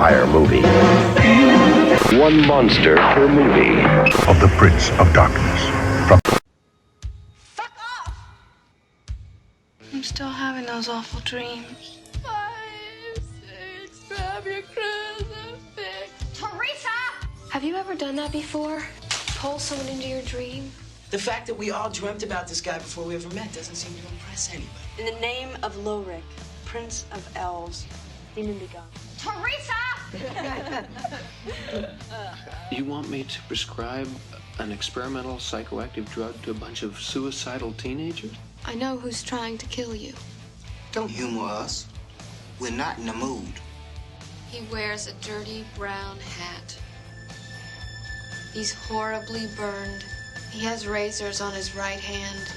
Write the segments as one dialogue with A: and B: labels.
A: vampire movie. One monster per movie.
B: Of the Prince of Darkness.
C: Fuck off! I'm still having those awful dreams. 5, 6, grab your crucifix. Teresa!
D: Have you ever done that before? Pull someone into your dream?
E: The fact that we all dreamt about this guy before we ever met doesn't seem to impress anybody.
F: In the name of Lorik, Prince of Elves, demon be gone.
C: Teresa!
G: You want me to prescribe an experimental psychoactive drug to a bunch of suicidal teenagers?
D: I know who's trying to kill you.
H: Don't humor us. We're not in the mood.
D: He wears a dirty brown hat. He's horribly burned. He has razors on his right hand.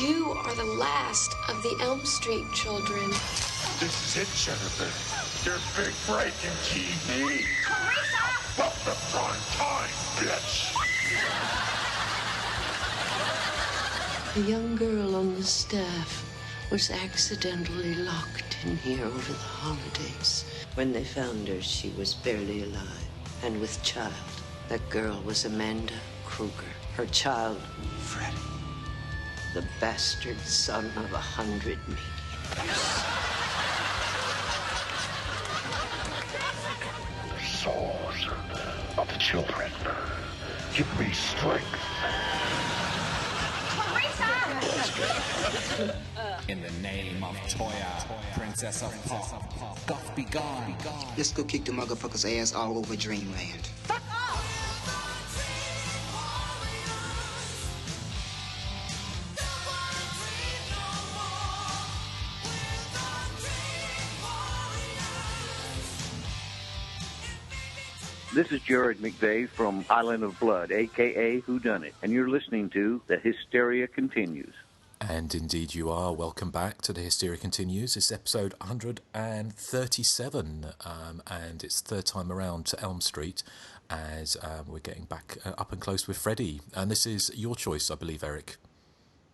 D: You are the last of the Elm Street children.
B: This is it, Jennifer. Your big breaking TV.
C: Teresa!
B: Fuck the prime time, bitch.
I: A young girl on the staff was accidentally locked in here over the holidays. When they found her, she was barely alive and with child. That girl was Amanda Kruger. Her child, Freddy, the bastard son of 100 maniacs.
B: Souls of the children. Give me strength.
J: In the name of Toya, Princess of Pop, Goth be gone.
H: Let's go kick the motherfucker's ass all over Dreamland.
A: This is Jared McVeigh from Island of Blood, a.k.a. Whodunit, and you're listening to The Hysteria Continues.
K: And indeed you are. Welcome back to The Hysteria Continues. It's episode 137, and it's third time around to Elm Street as we're getting back up and close with Freddy. And this is your choice, I believe, Erik.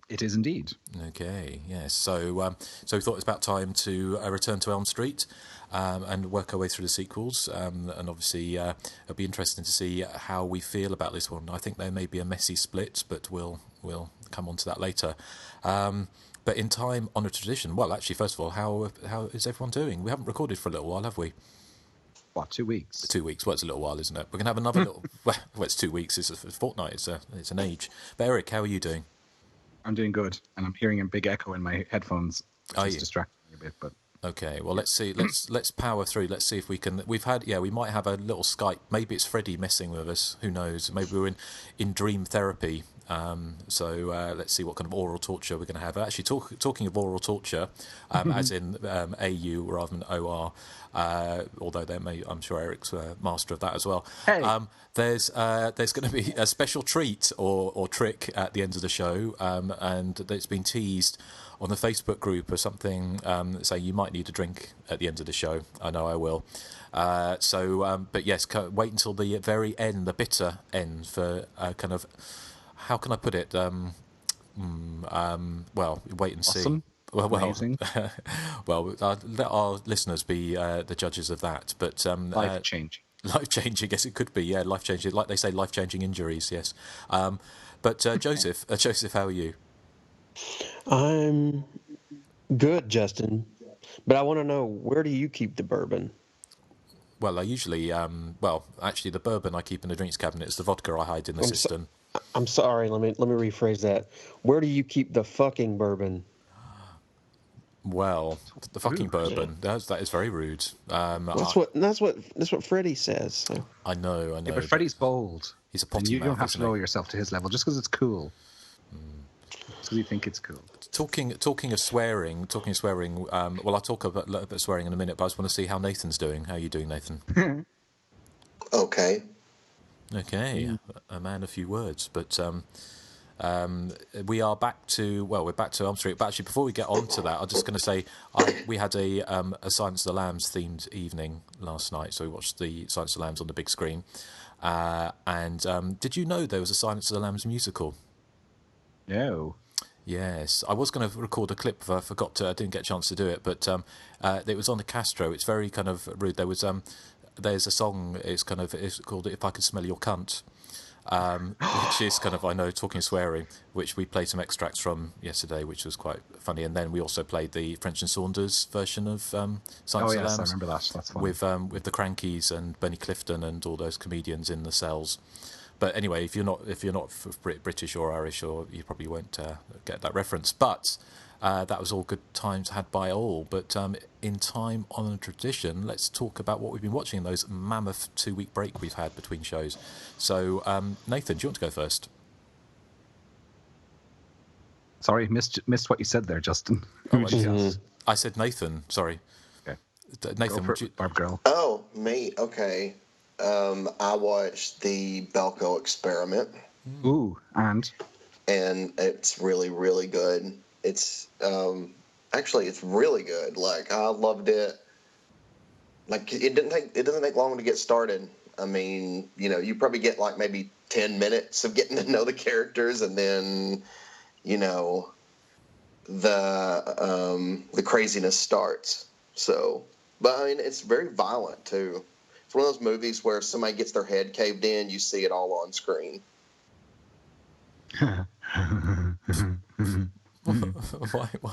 L: It is indeed.
K: Okay, yes. So we thought it was about time to return to Elm Street and work our way through the sequels. And obviously, it'll be interesting to see how we feel about this one. I think there may be a messy split, but we'll come on to that later. But in time, on a tradition. Well, actually, first of all, how is everyone doing? We haven't recorded for a little while, have we?
L: What, 2 weeks?
K: 2 weeks. Well, it's a little while, isn't it? We're gonna have another little. Well, it's 2 weeks. It's a fortnight. It's an age. But Erik, how are you doing?
L: I'm doing good, and I'm hearing a big echo in my headphones, which is distracting me a bit. But
K: okay, well, let's see. Let's power through. Let's see if we can. We might have a little Skype. Maybe it's Freddy messing with us. Who knows? Maybe we're in dream therapy. So let's see what kind of oral torture we're going to have. Actually, talking of oral torture, as in AU rather than OR, although I'm sure Erik's master of that as well.
L: Hey.
K: There's going to be a special treat or trick at the end of the show, and it's been teased on the Facebook group or something, saying you might need a drink at the end of the show. I know I will. But yes, wait until the very end, the bitter end, for kind of. How can I put it? Well, wait and see.
L: Awesome. Amazing.
K: Well, let our listeners be the judges of that. But
L: life-changing.
K: Life-changing, yes, it could be. Yeah, life-changing. Like they say, life-changing injuries. Yes. But Joseph, how are you?
M: I'm good, Justin. But I want to know, where do you keep the bourbon?
K: Well, I usually, actually, the bourbon I keep in the drinks cabinet is the vodka I hide in the cistern.
M: I'm sorry. Let me rephrase that. Where do you keep the fucking bourbon?
K: Well, the fucking bourbon. That is very rude.
M: That's what Freddy says. So.
K: I know.
L: Yeah, but Freddy's bold.
K: He's a potty
L: you
K: mouth,
L: don't have to
K: isn't he?
L: lower yourself to his level just because it's cool. So you think it's cool.
K: Talking of swearing. Well, I'll talk a little bit of swearing in a minute, but I just want to see how Nathan's doing. How are you doing, Nathan?
H: Okay.
K: Okay, a man of few words, but we're back to Elm Street. But actually, before we get on to that, I'm just going to say we had a Silence of the Lambs themed evening last night, so we watched the Silence of the Lambs on the big screen. And did you know there was a Silence of the Lambs musical?
L: No.
K: Yes, I was going to record a clip, but I forgot to. I didn't get a chance to do it, but it was on the Castro. It's very kind of rude. There's a song. It's called "If I Could Smell Your Cunt," which is kind of, I know, talking swearing, which we played some extracts from yesterday, which was quite funny. And then we also played the French and Saunders version of Silence of the Lambs.
L: I remember that. That's fun.
K: With the Crankies and Benny Clifton and all those comedians in the cells. But anyway, if you're not British or Irish, or you probably won't get that reference. But that was all good times had by all. But in time, honour and tradition, let's talk about what we've been watching in those mammoth 2-week break we've had between shows. So, Nathan, do you want to go first?
L: Sorry, missed what you said there, Justin.
K: I said Nathan. Sorry.
L: Okay.
K: Nathan, would you...
L: Barb Girl.
N: Oh, me. Okay. I watched the Belko Experiment.
L: Ooh, and
N: it's really, really good. It's actually, it's really good. Like, I loved it. Like, it doesn't take long to get started. I mean, you probably get like maybe 10 minutes of getting to know the characters, and then the craziness starts. So, but I mean, it's very violent too. It's one of those movies where if somebody gets their head caved in, you see it all on screen.
K: Why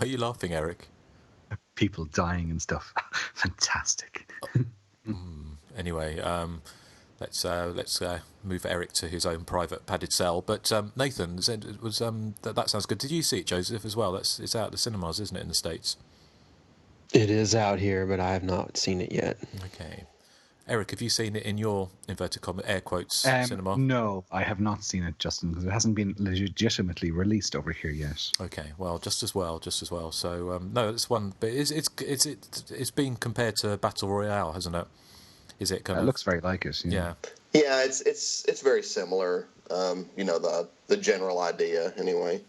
K: are you laughing, Erik?
L: People dying and stuff. Fantastic.
K: Anyway, let's move Erik to his own private padded cell. But Nathan, that sounds good. Did you see it, Joseph, as well? It's out at the cinemas, isn't it, in the States?
M: It is out here, but I have not seen it yet.
K: Okay. Erik, have you seen it in your inverted comma air quotes cinema?
L: No, I have not seen it, Justin, because it hasn't been legitimately released over here yet.
K: Okay, well, just as well. So no, it's one, but it's been compared to Battle Royale, hasn't it? Is it kind of?
L: It looks very like it.
N: Yeah, it's very similar. The general idea, anyway.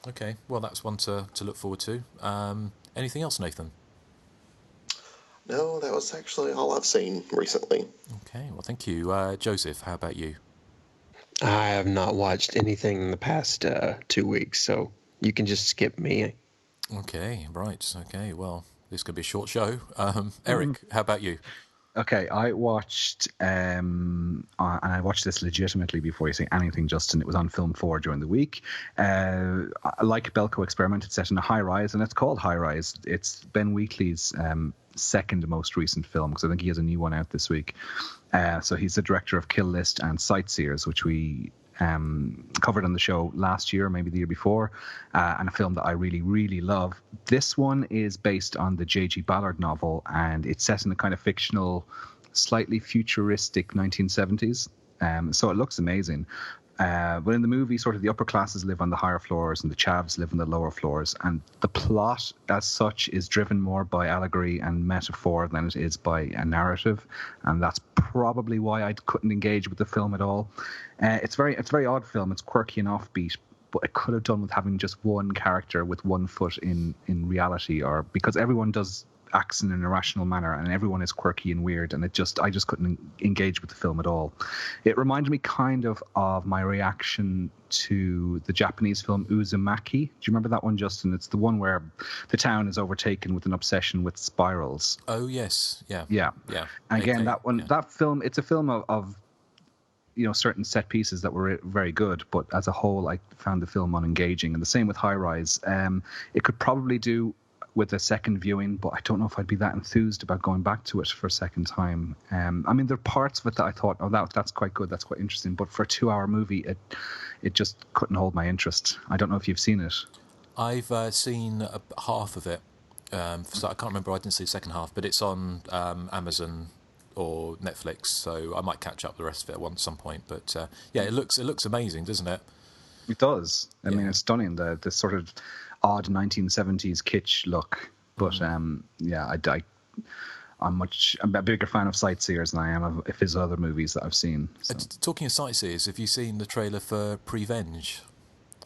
K: Okay, well, that's one to look forward to. Anything else, Nathan?
N: No, that was actually all I've seen recently.
K: Okay, well, thank you. Joseph, how about you?
M: I have not watched anything in the past 2 weeks, so you can just skip me.
K: Okay, right. Okay, well, this could be a short show. Erik, how about you?
L: Okay, I watched, and I watched this legitimately before you say anything, Justin. It was on Film 4 during the week. Like Belko Experiment, it's set in a high-rise, and it's called High Rise. It's Ben Wheatley's second most recent film, because I think he has a new one out this week. So he's the director of Kill List and Sightseers, which we covered on the show last year, maybe the year before, and a film that I really, really love. This one is based on the J.G. Ballard novel, and it's set in a kind of fictional, slightly futuristic 1970s. So it looks amazing. But in the movie, sort of the upper classes live on the higher floors and the chavs live on the lower floors. And the plot as such is driven more by allegory and metaphor than it is by a narrative. And that's probably why I couldn't engage with the film at all. It's a very odd film. It's quirky and offbeat, but it could have done with having just one character with 1 foot in reality, or because everyone acts in an irrational manner and everyone is quirky and weird, and I just couldn't engage with the film at all. It reminded me kind of my reaction to the Japanese film Uzumaki. Do you remember that one, Justin? It's the one where the town is overtaken with an obsession with spirals.
K: Oh yes, yeah.
L: And again, that film, it's a film of certain set pieces that were very good, but as a whole I found the film unengaging. And the same with High Rise. It could probably do with a second viewing, but I don't know if I'd be that enthused about going back to it for a second time. I mean, there are parts of it that I thought, that's quite good, that's quite interesting, but for a 2-hour movie, it just couldn't hold my interest. I don't know if you've seen it.
K: I've seen half of it, so I can't remember. I didn't see the second half, but it's on Amazon or Netflix, so I might catch up the rest of it at some point. But it looks amazing, doesn't it?
L: It does. I mean, it's stunning. The sort of odd 1970s kitsch look, but I'm a bigger fan of Sightseers than I am of his other movies that I've seen. So.
K: Talking of Sightseers, have you seen the trailer for Prevenge?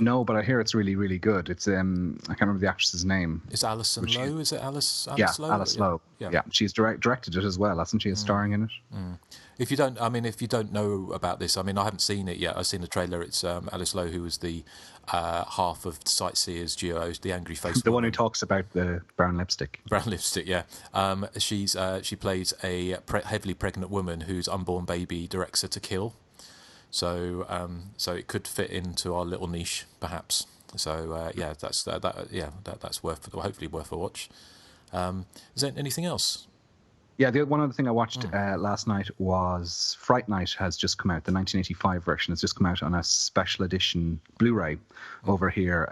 L: No, but I hear it's really, really good. It's I can't remember the actress's name.
K: Is Alison Lowe? Is it Alice Lowe?
L: Alice Lowe. Yeah. She's directed it as well, hasn't she? Is starring in it.
K: If you don't know about this, I haven't seen it yet. I've seen the trailer. It's Alice Lowe, who was the half of Sightseers duo, the angry face.
L: The one who talks about the brown lipstick.
K: Brown lipstick, yeah. She plays a heavily pregnant woman whose unborn baby directs her to kill. So it could fit into our little niche, perhaps. So that's hopefully worth a watch. Is there anything else?
L: Yeah, the one other thing I watched last night was Fright Night has just come out. The 1985 version has just come out on a special edition Blu-ray over here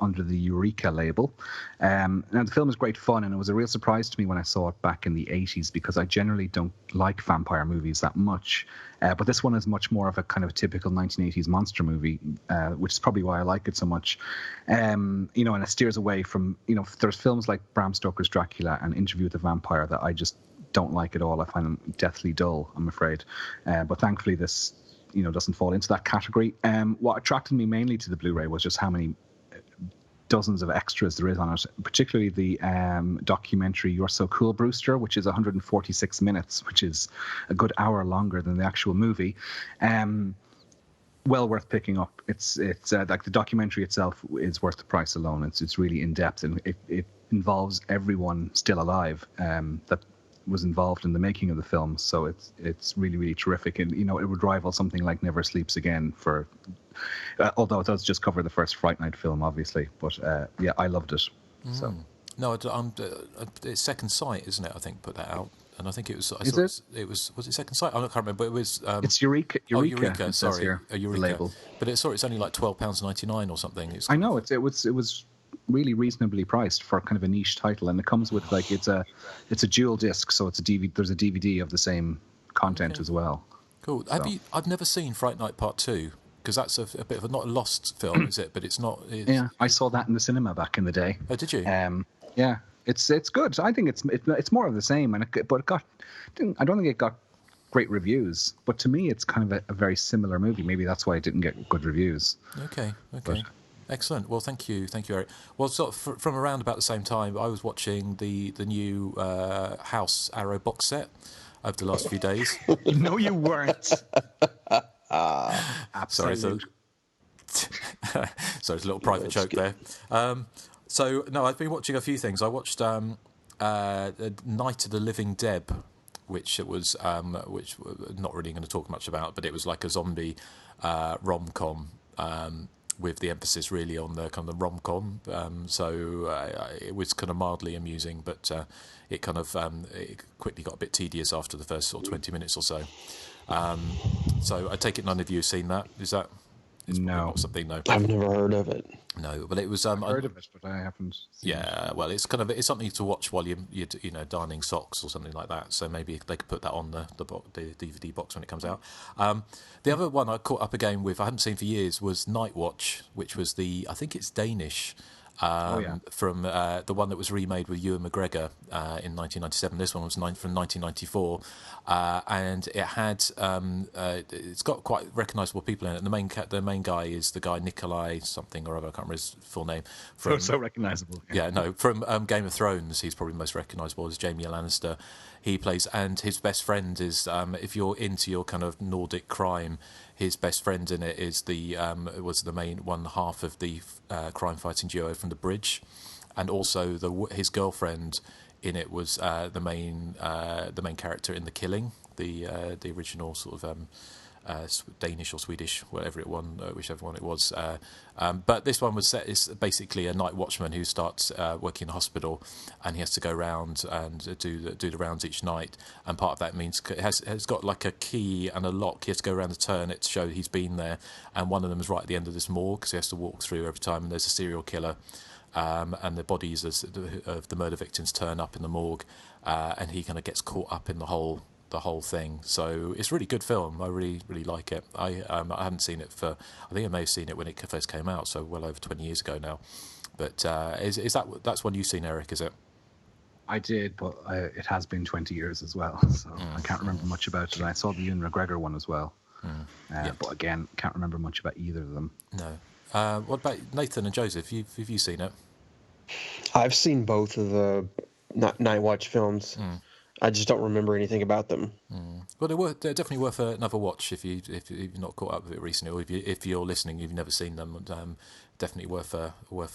L: under the Eureka label. Now, the film is great fun, and it was a real surprise to me when I saw it back in the 80s because I generally don't like vampire movies that much. But this one is much more of a kind of typical 1980s monster movie, which is probably why I like it so much. And it steers away from, there's films like Bram Stoker's Dracula and Interview with the Vampire that I just don't like at all. I find them deathly dull, I'm afraid. But thankfully this, doesn't fall into that category. What attracted me mainly to the Blu-ray was just how many dozens of extras there is on it, particularly the documentary You're So Cool, Brewster, which is 146 minutes, which is a good hour longer than the actual movie. Well worth picking up. It's like the documentary itself is worth the price alone. It's really in depth, and it involves everyone still alive that was involved in the making of the film. So it's really, really terrific, and it would rival something like Never Sleeps Again for. Although it does just cover the first Fright Night film, obviously, but I loved it. So
K: no, it's Second Sight, isn't it? I think put that out, and I think it was. Was it Second Sight? I can't remember. It was.
L: It's Eureka.
K: Eureka. Sorry,
L: here,
K: Eureka.
L: Label.
K: But it's only like £12.99 or something.
L: I know it was really reasonably priced for kind of a niche title, and it comes with it's a dual disc, so it's a DVD. There's a DVD of the same content as well.
K: Cool. So. I've never seen Fright Night Part 2. Because that's a bit of not a lost film, is it? But it's not. Yeah,
L: I saw that in the cinema back in the day.
K: Oh, did you?
L: Yeah, it's good. I think it's more of the same, but I don't think it got great reviews. But to me, it's kind of a very similar movie. Maybe that's why it didn't get good reviews.
K: Okay. Excellent. Well, thank you, Eric. Well, sort of from around about the same time, I was watching the new House Arrow box set over the last few days.
L: No, you weren't.
K: Sorry, it's a little private joke there. So no, I've been watching a few things. I watched Night of the Living Dead, which which not really going to talk much about, but it was like a zombie rom-com with the emphasis really on the kind of rom-com. It was kind of mildly amusing, but it kind of it quickly got a bit tedious after the first sort of 20 minutes or so. So I take it none of you have seen that. Is that?
L: No.
K: Something? No.
M: I've never heard of it.
K: No, but it was.
L: I've heard of it, but I haven't.
K: Yeah, well, it's something to watch while you're darning socks or something like that. So maybe they could put that on the DVD box when it comes out. The other one I caught up again with, I hadn't seen for years, was Night Watch, which was I think it's Danish. From the one that was remade with Ewan McGregor in 1997. This one was from 1994, and it had it's got quite recognisable people in it. And the main guy is the guy Nikolai something or other. I can't remember his full name.
L: So recognisable.
K: Yeah, no, from Game of Thrones, he's probably most recognisable as Jaime Lannister. He plays, and his best friend is if you're into your kind of Nordic crime. His best friend in it is was the main one half of the crime fighting duo from The Bridge, and also his girlfriend in it was the main character in The Killing, the original sort of Danish or Swedish, whichever one it was. But this one was set is basically a night watchman who starts working in a hospital, and he has to go around and do the rounds each night. And part of that means has got like a key and a lock. He has to go around the turn it to show he's been there. And one of them is right at the end of this morgue, because he has to walk through every time. And there's a serial killer. And the bodies of the murder victims turn up in the morgue, and he kind of gets caught up in the whole thing. So it's a really good film. I really, really like it. I haven't seen it I think I may have seen it when it first came out, so well over 20 years ago now. But that's one you've seen, Eric, is it?
L: I did, but it has been 20 years as well, so I can't remember much about it. And I saw the Ewan McGregor one as well. But again, can't remember much about either of them.
K: No. What about Nathan and Joseph? Have you seen it?
M: I've seen both of the Night Watch films. I just don't remember anything about them.
K: Well, they're definitely worth another watch if you've not caught up with it recently, or if you're listening, you've never seen them. Definitely worth a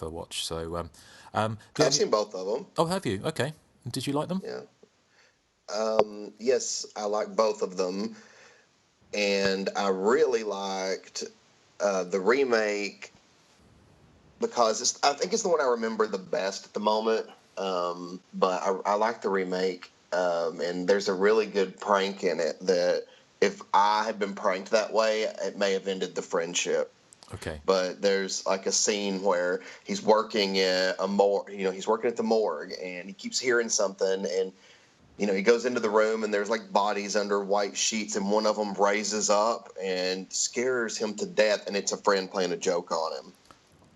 K: watch. So
N: I've seen both of them.
K: Oh, have you? Okay. Did you like them?
N: Yeah. Yes, I like both of them, and I really liked the remake because I think it's the one I remember the best at the moment. But I like the remake. And there's a really good prank in it that if I had been pranked that way, it may have ended the friendship.
K: Okay.
N: But there's like a scene where he's working at a morgue, he's working at the morgue and he keeps hearing something and, he goes into the room and there's like bodies under white sheets and one of them raises up and scares him to death and it's a friend playing a joke on him.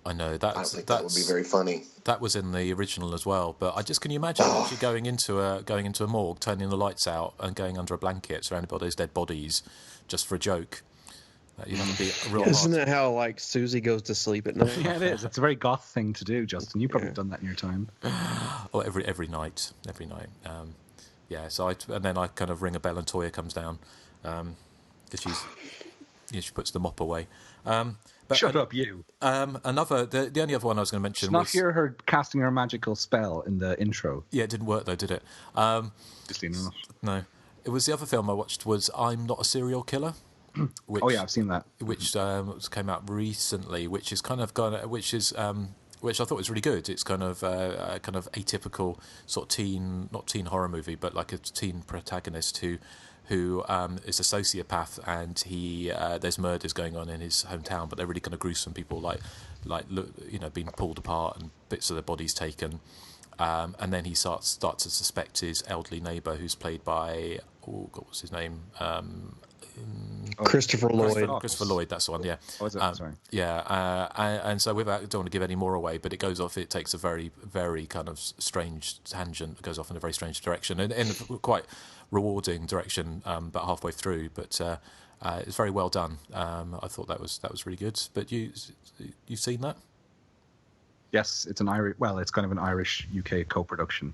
K: I know that.
N: I think that would be very funny.
K: That was in the original as well, but can you imagine actually going into a morgue, turning the lights out, and going under a blanket surrounded by those dead bodies, just for a joke? You'd have to be a real.
M: Isn't that how like Susie goes to sleep at night?
L: Yeah, it is. It's a very goth thing to do, Justin. You've probably done that in your time.
K: Oh, every night. Yeah. So and then I kind of ring a bell and Toya comes down, because she puts the mop away. But
L: Shut up, you.
K: The only other one I was going to mention
L: Did not
K: was...
L: hear her casting her magical spell in the intro.
K: Yeah, it didn't work though, did it? No. It was the other film I watched was I'm Not a Serial Killer. Which,
L: I've seen that.
K: Which came out recently, which is kind of which I thought was really good. It's kind of atypical sort of not teen horror movie, but like a teen protagonist who is a sociopath, and there's murders going on in his hometown, but they're really kind of gruesome. People being pulled apart and bits of their bodies taken, and then he starts to suspect his elderly neighbour, who's played by what's his name?
M: Christopher Lloyd.
K: Christopher Lloyd, that's the one. Yeah.
L: Oh, is it? Sorry.
K: Yeah, and so I don't want to give any more away, but it goes off. It takes a very, very kind of strange tangent. It goes off in a very strange direction, and in a quite rewarding direction. About halfway through, but it's very well done. I thought that was really good. But you've seen that?
L: Yes, it's an Irish. Well, it's kind of an Irish UK co-production.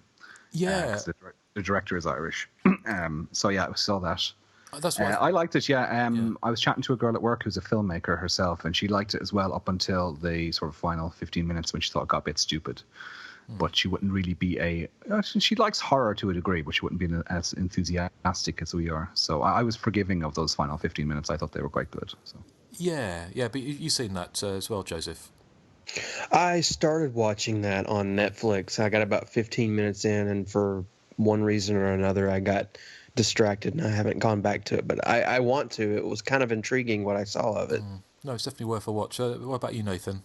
K: Yeah,
L: the director is Irish. So yeah, I saw that.
K: That's right.
L: I liked it, yeah. I was chatting to a girl at work who's a filmmaker herself, and she liked it as well up until the sort of final 15 minutes when she thought it got a bit stupid. But she wouldn't really be she likes horror to a degree, but she wouldn't be as enthusiastic as we are. So I was forgiving of those final 15 minutes. I thought they were quite good. So.
K: Yeah, but you've seen that as well, Joseph.
M: I started watching that on Netflix. I got about 15 minutes in, and for one reason or another, I got distracted and I haven't gone back to it, but I want to. It was kind of intriguing what I saw of it.
K: No, it's definitely worth a watch. What about you, Nathan?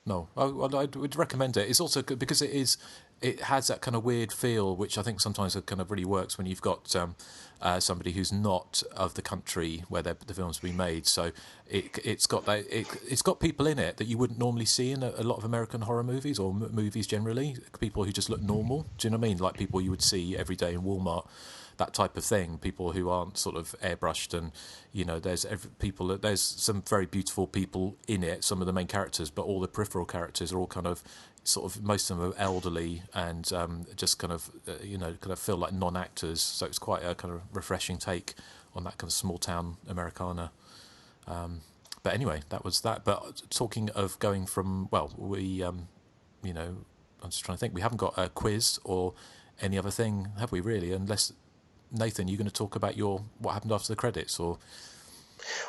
N: No,
K: I would recommend it. It's also good because it has that kind of weird feel, which I think sometimes it kind of really works when you've got somebody who's not of the country where the film's been made. So it's got people in it that you wouldn't normally see in a lot of American horror movies or movies generally. People who just look normal. Do you know what I mean? Like people you would see every day in Walmart. That type of thing. People who aren't sort of airbrushed, and there's some very beautiful people in it. Some of the main characters, but all the peripheral characters are all kind of most of them are elderly and just kind of feel like non-actors. So it's quite a kind of refreshing take on that kind of small town Americana. But anyway, that was that. But talking of going from I'm just trying to think. We haven't got a quiz or any other thing, have we? Really, unless. Nathan, you're going to talk about what happened after the credits, or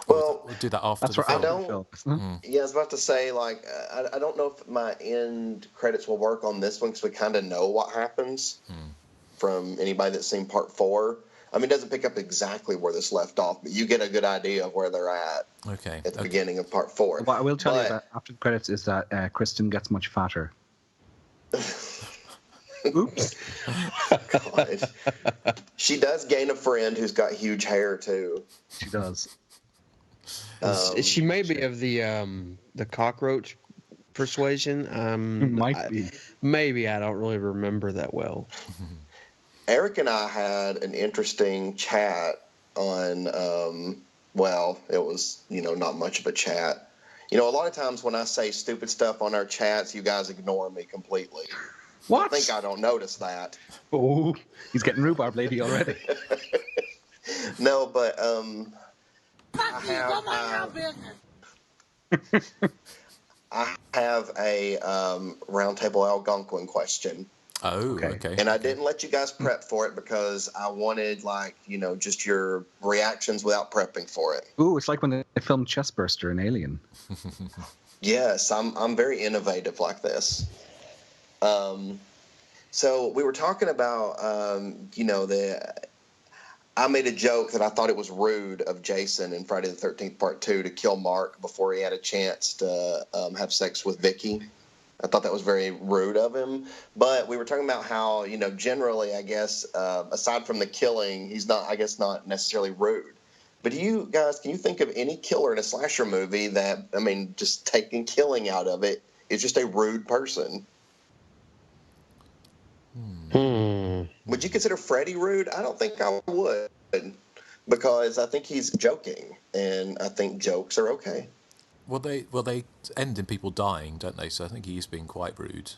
K: we'll do that after the film?
N: Yeah, I was about to say, I don't know if my end credits will work on this one because we kind of know what happens from anybody that's seen part 4. I mean, it doesn't pick up exactly where this left off, but you get a good idea of where they're at.
K: Okay.
N: At the beginning of part 4.
L: What I will tell you that after the credits is that Kristen gets much fatter. Oops.
N: God. She does gain a friend who's got huge hair too.
L: She does.
M: She may be of the cockroach persuasion.
L: Might be.
M: Maybe. I don't really remember that well.
N: Erik and I had an interesting chat on. It was not much of a chat. You know, a lot of times when I say stupid stuff on our chats, you guys ignore me completely.
L: What?
N: I think I don't notice that.
L: Oh, he's getting rhubarb lady already.
N: No, but I have a Roundtable Algonquin question.
K: Oh, okay.
N: And I didn't let you guys prep for it because I wanted, like, you know, just your reactions without prepping for it.
L: Ooh, it's like when they filmed Chestburster in Alien.
N: Yes, I'm very innovative like this. So we were talking about, you know, I made a joke that I thought it was rude of Jason in Friday the 13th Part 2 to kill Mark before he had a chance to have sex with Vicky. I thought that was very rude of him. But we were talking about how, you know, generally, I guess, aside from the killing, he's not, I guess, not necessarily rude. But do you guys, can you think of any killer in a slasher movie that, I mean, just taking killing out of it is just a rude person? Would you consider Freddy rude? I don't think I would, because I think he's joking, and I think jokes are okay.
K: Well, they end in people dying, don't they? So I think he's being quite rude.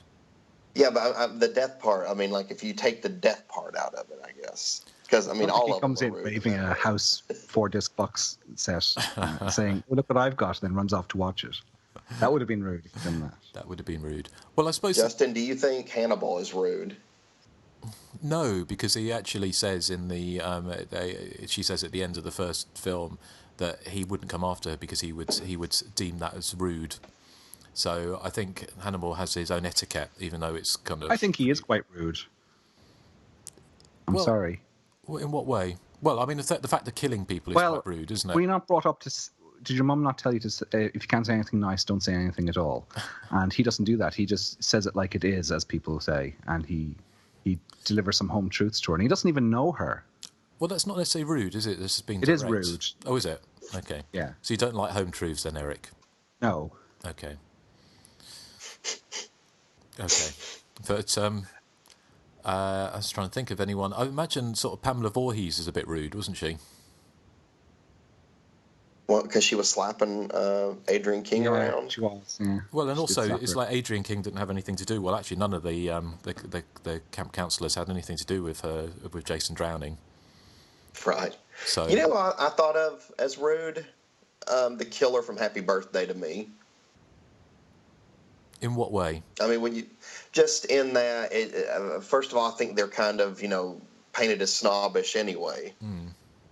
N: Yeah, but the death part, I mean, like, if you take the death part out of it, I guess. Because, I mean, all of them
L: comes in waving a house 4-disc box set, saying, "Oh, look what I've got," and then runs off to watch it. That would have been rude if you'd done that.
K: That would have been rude. Well, I suppose...
N: Justin, do you think Hannibal is rude?
K: No, because he actually says in the... she says at the end of the first film that he wouldn't come after her because he would deem that as rude. So I think Hannibal has his own etiquette, even though it's kind of...
L: I think he is quite rude. I'm sorry.
K: In what way? Well, I mean, the fact of killing people is quite rude, isn't it?
L: Were you not brought up to... Did your mum not tell you to, if you can't say anything nice, don't say anything at all? And he doesn't do that. He just says it like it is, as people say, and he delivers some home truths to her, and he doesn't even know her.
K: Well, that's not necessarily rude, is it? This has been
L: It is rude.
K: Oh, is it? Okay.
L: Yeah.
K: So you don't like home truths then, Erik?
L: No.
K: Okay. Okay. But I was trying to think of anyone. I imagine sort of Pamela Voorhees is a bit rude, wasn't she?
N: Well, because she was slapping Adrian King around.
L: She was. Yeah.
K: Well, and also it's like Adrian King didn't have anything to do. Well, actually, none of the camp counsellors had anything to do with Jason drowning.
N: Right.
K: So
N: you know what I thought of as rude? The killer from Happy Birthday to Me.
K: In what way?
N: I mean, when you just in that, first of all, I think they're kind of, you know, painted as snobbish anyway,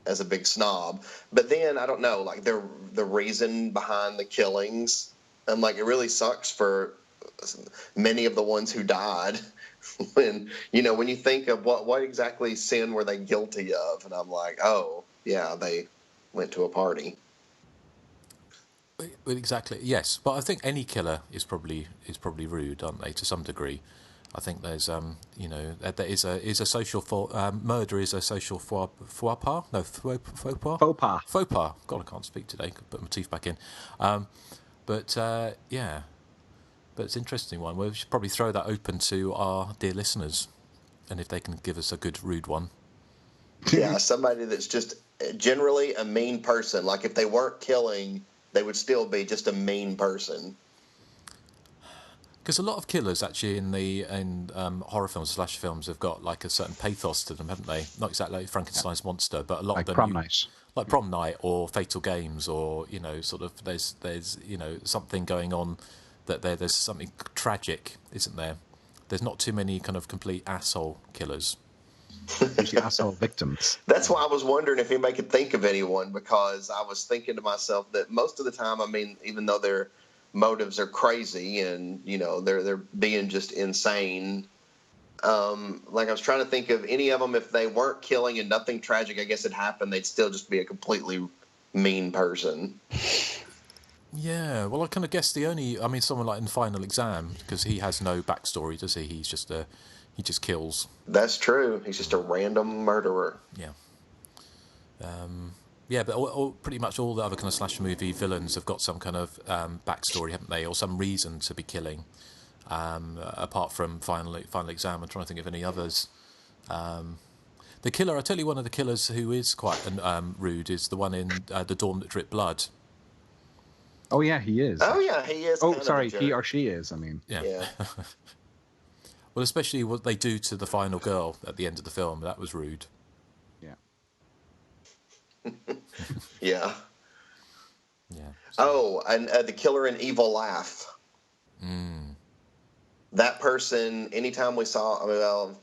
N: as a big snob. But then I don't know, like the reason behind the killings, and like it really sucks for many of the ones who died. When you think of what exactly sin were they guilty of, and I'm like, oh yeah, they went to a party.
K: Exactly, yes. But I think any killer is probably rude, aren't they, to some degree? I think there's there is a social murder is a social faux pas. No, faux pas.
L: Faux pas.
K: Faux pas. God, I can't speak today. Could put my teeth back in. Yeah. But it's an interesting one. We should probably throw that open to our dear listeners, and if they can give us a good rude one.
N: Yeah, somebody that's just generally a mean person. Like if they weren't killing, they would still be just a mean person.
K: Because a lot of killers actually in horror films, slasher films, have got like a certain pathos to them, haven't they? Not exactly like Frankenstein's monster, but a lot of them
L: Prom Night.
K: Like Prom Night or Fatal Games, or sort of there's something going on that there's something tragic, isn't there? There's not too many kind of complete asshole killers.
L: Usually asshole victims.
N: That's why I was wondering if anybody could think of anyone, because I was thinking to myself that most of the time, I mean, even though their motives are crazy and they're being just insane, like I was trying to think of any of them, if they weren't killing and nothing tragic I guess had happened, they'd still just be a completely mean person.
K: Yeah, well, I kind of guess someone like in Final Exam, because he has no backstory, does he? He's just he just kills.
N: That's true. He's just a random murderer.
K: Yeah. Yeah, but pretty much all the other kind of slasher movie villains have got some kind of backstory, haven't they, or some reason to be killing. Apart from Final Exam, I'm trying to think of any others. The killer, I'll tell you, one of the killers who is quite rude is the one in The Dawn That Dripped Blood.
L: Oh yeah, he is.
N: Oh yeah, he is.
L: Oh, sorry, he or she is. I mean,
N: yeah.
K: Well, especially what they do to the final girl at the end of the film. That was rude.
L: Yeah.
N: Yeah.
K: Yeah.
N: Oh, and the killer in Evil Laugh. That person, anytime we saw, I mean, well,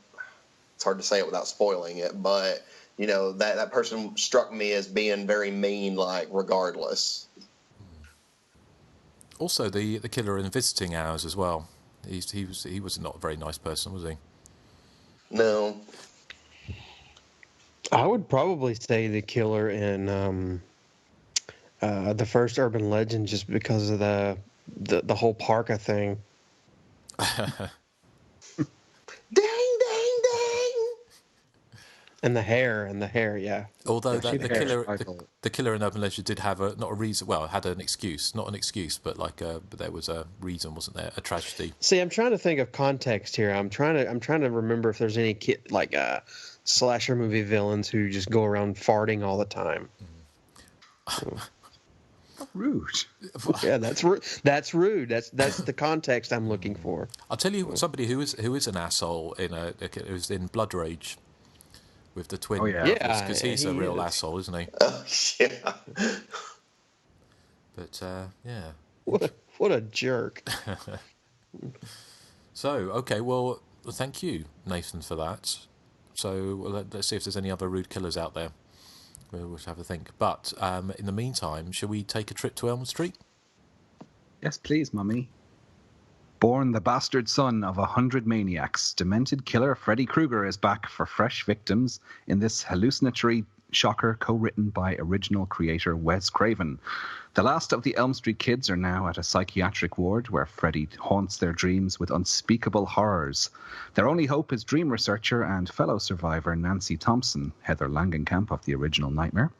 N: it's hard to say it without spoiling it, but, you know, that person struck me as being very mean, like, regardless.
K: Also, the killer in Visiting Hours as well. He was not a very nice person, was he?
N: No.
M: I would probably say the killer in the first Urban Legend, just because of the whole parka thing.
N: Dang, dang, dang!
M: And the hair, yeah.
K: Although the killer in Urban Legend did have not a reason. Well, had an excuse, not an excuse, but but there was a reason, wasn't there? A tragedy.
M: See, I'm trying to think of context here. I'm trying to remember if there's any slasher movie villains who just go around farting all the time.
L: Rude.
M: Yeah, that's rude. That's rude. That's the context I'm looking for.
K: I'll tell you somebody who is an asshole who's in Blood Rage with the twin.
L: Oh yeah,
K: because he's a real asshole, isn't he?
N: Oh yeah.
K: But yeah.
M: What a jerk.
K: So okay, well, thank you, Nathan, for that. So let's see if there's any other rude killers out there. We'll have a think. But in the meantime, shall we take a trip to Elm Street?
L: Yes, please, Mummy. Born the bastard son of 100 maniacs, demented killer Freddy Krueger is back for fresh victims in this hallucinatory shocker co-written by original creator Wes Craven. The last of the Elm Street kids are now at a psychiatric ward where Freddy haunts their dreams with unspeakable horrors. Their only hope is dream researcher and fellow survivor Nancy Thompson, Heather Langenkamp of the original Nightmare,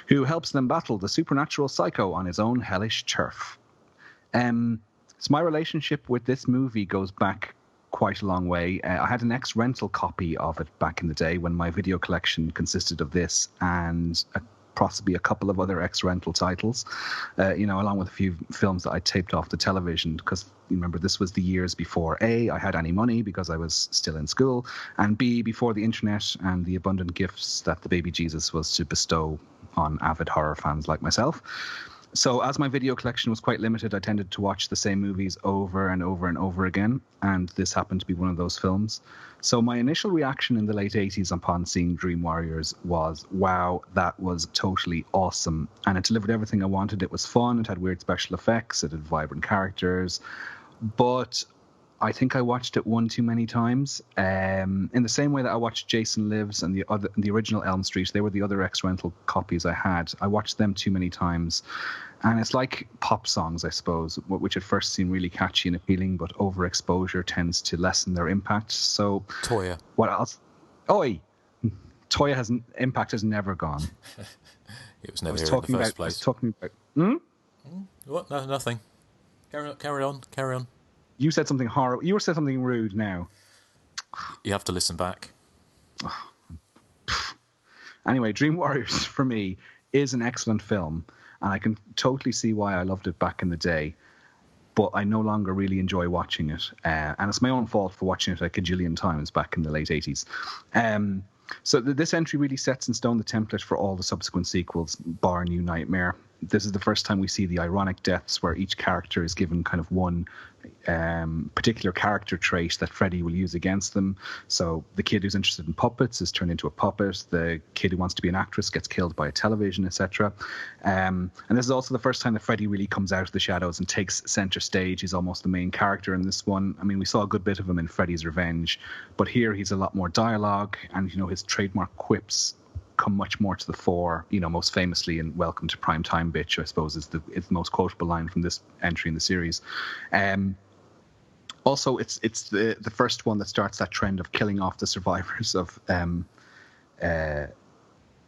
L: who helps them battle the supernatural psycho on his own hellish turf. So my relationship with this movie goes back quite a long way. I had an ex-rental copy of it back in the day when my video collection consisted of this and possibly a couple of other ex-rental titles, along with a few films that I taped off the television, because remember, this was the years before A, I had any money because I was still in school, and B, before the internet and the abundant gifts that the baby Jesus was to bestow on avid horror fans like myself. So as my video collection was quite limited, I tended to watch the same movies over and over and over again, and this happened to be one of those films. So my initial reaction in the late 80s upon seeing Dream Warriors was, wow, that was totally awesome. And it delivered everything I wanted. It was fun, it had weird special effects, it had vibrant characters. But I think I watched it one too many times. In the same way that I watched Jason Lives and the original Elm Street, they were the other ex-rental copies I had. I watched them too many times. And it's like pop songs, I suppose, which at first seem really catchy and appealing, but overexposure tends to lessen their impact. So,
K: Toya.
L: What else? Oi! Toya impact has never gone.
K: It was never here in the first place.
L: I was talking about...
K: What? No, nothing. Carry on.
L: You said something horrible. You said something rude now.
K: You have to listen back.
L: Anyway, Dream Warriors, for me, is an excellent film. And I can totally see why I loved it back in the day. But I no longer really enjoy watching it. And it's my own fault for watching it a gajillion times back in the late 80s. So this entry really sets in stone the template for all the subsequent sequels, bar New Nightmare. This is the first time we see the ironic deaths where each character is given kind of one particular character trait that Freddy will use against them. So the kid who's interested in puppets is turned into a puppet. The kid who wants to be an actress gets killed by a television, etc. And this is also the first time that Freddy really comes out of the shadows and takes center stage. He's almost the main character in this one. I mean, we saw a good bit of him in Freddy's Revenge, but here he's a lot more dialogue, and his trademark quips come much more to the fore. Most famously in Welcome to Prime Time, Bitch, I suppose is the most quotable line from this entry in the series. Also, it's the first one that starts that trend of killing off the survivors of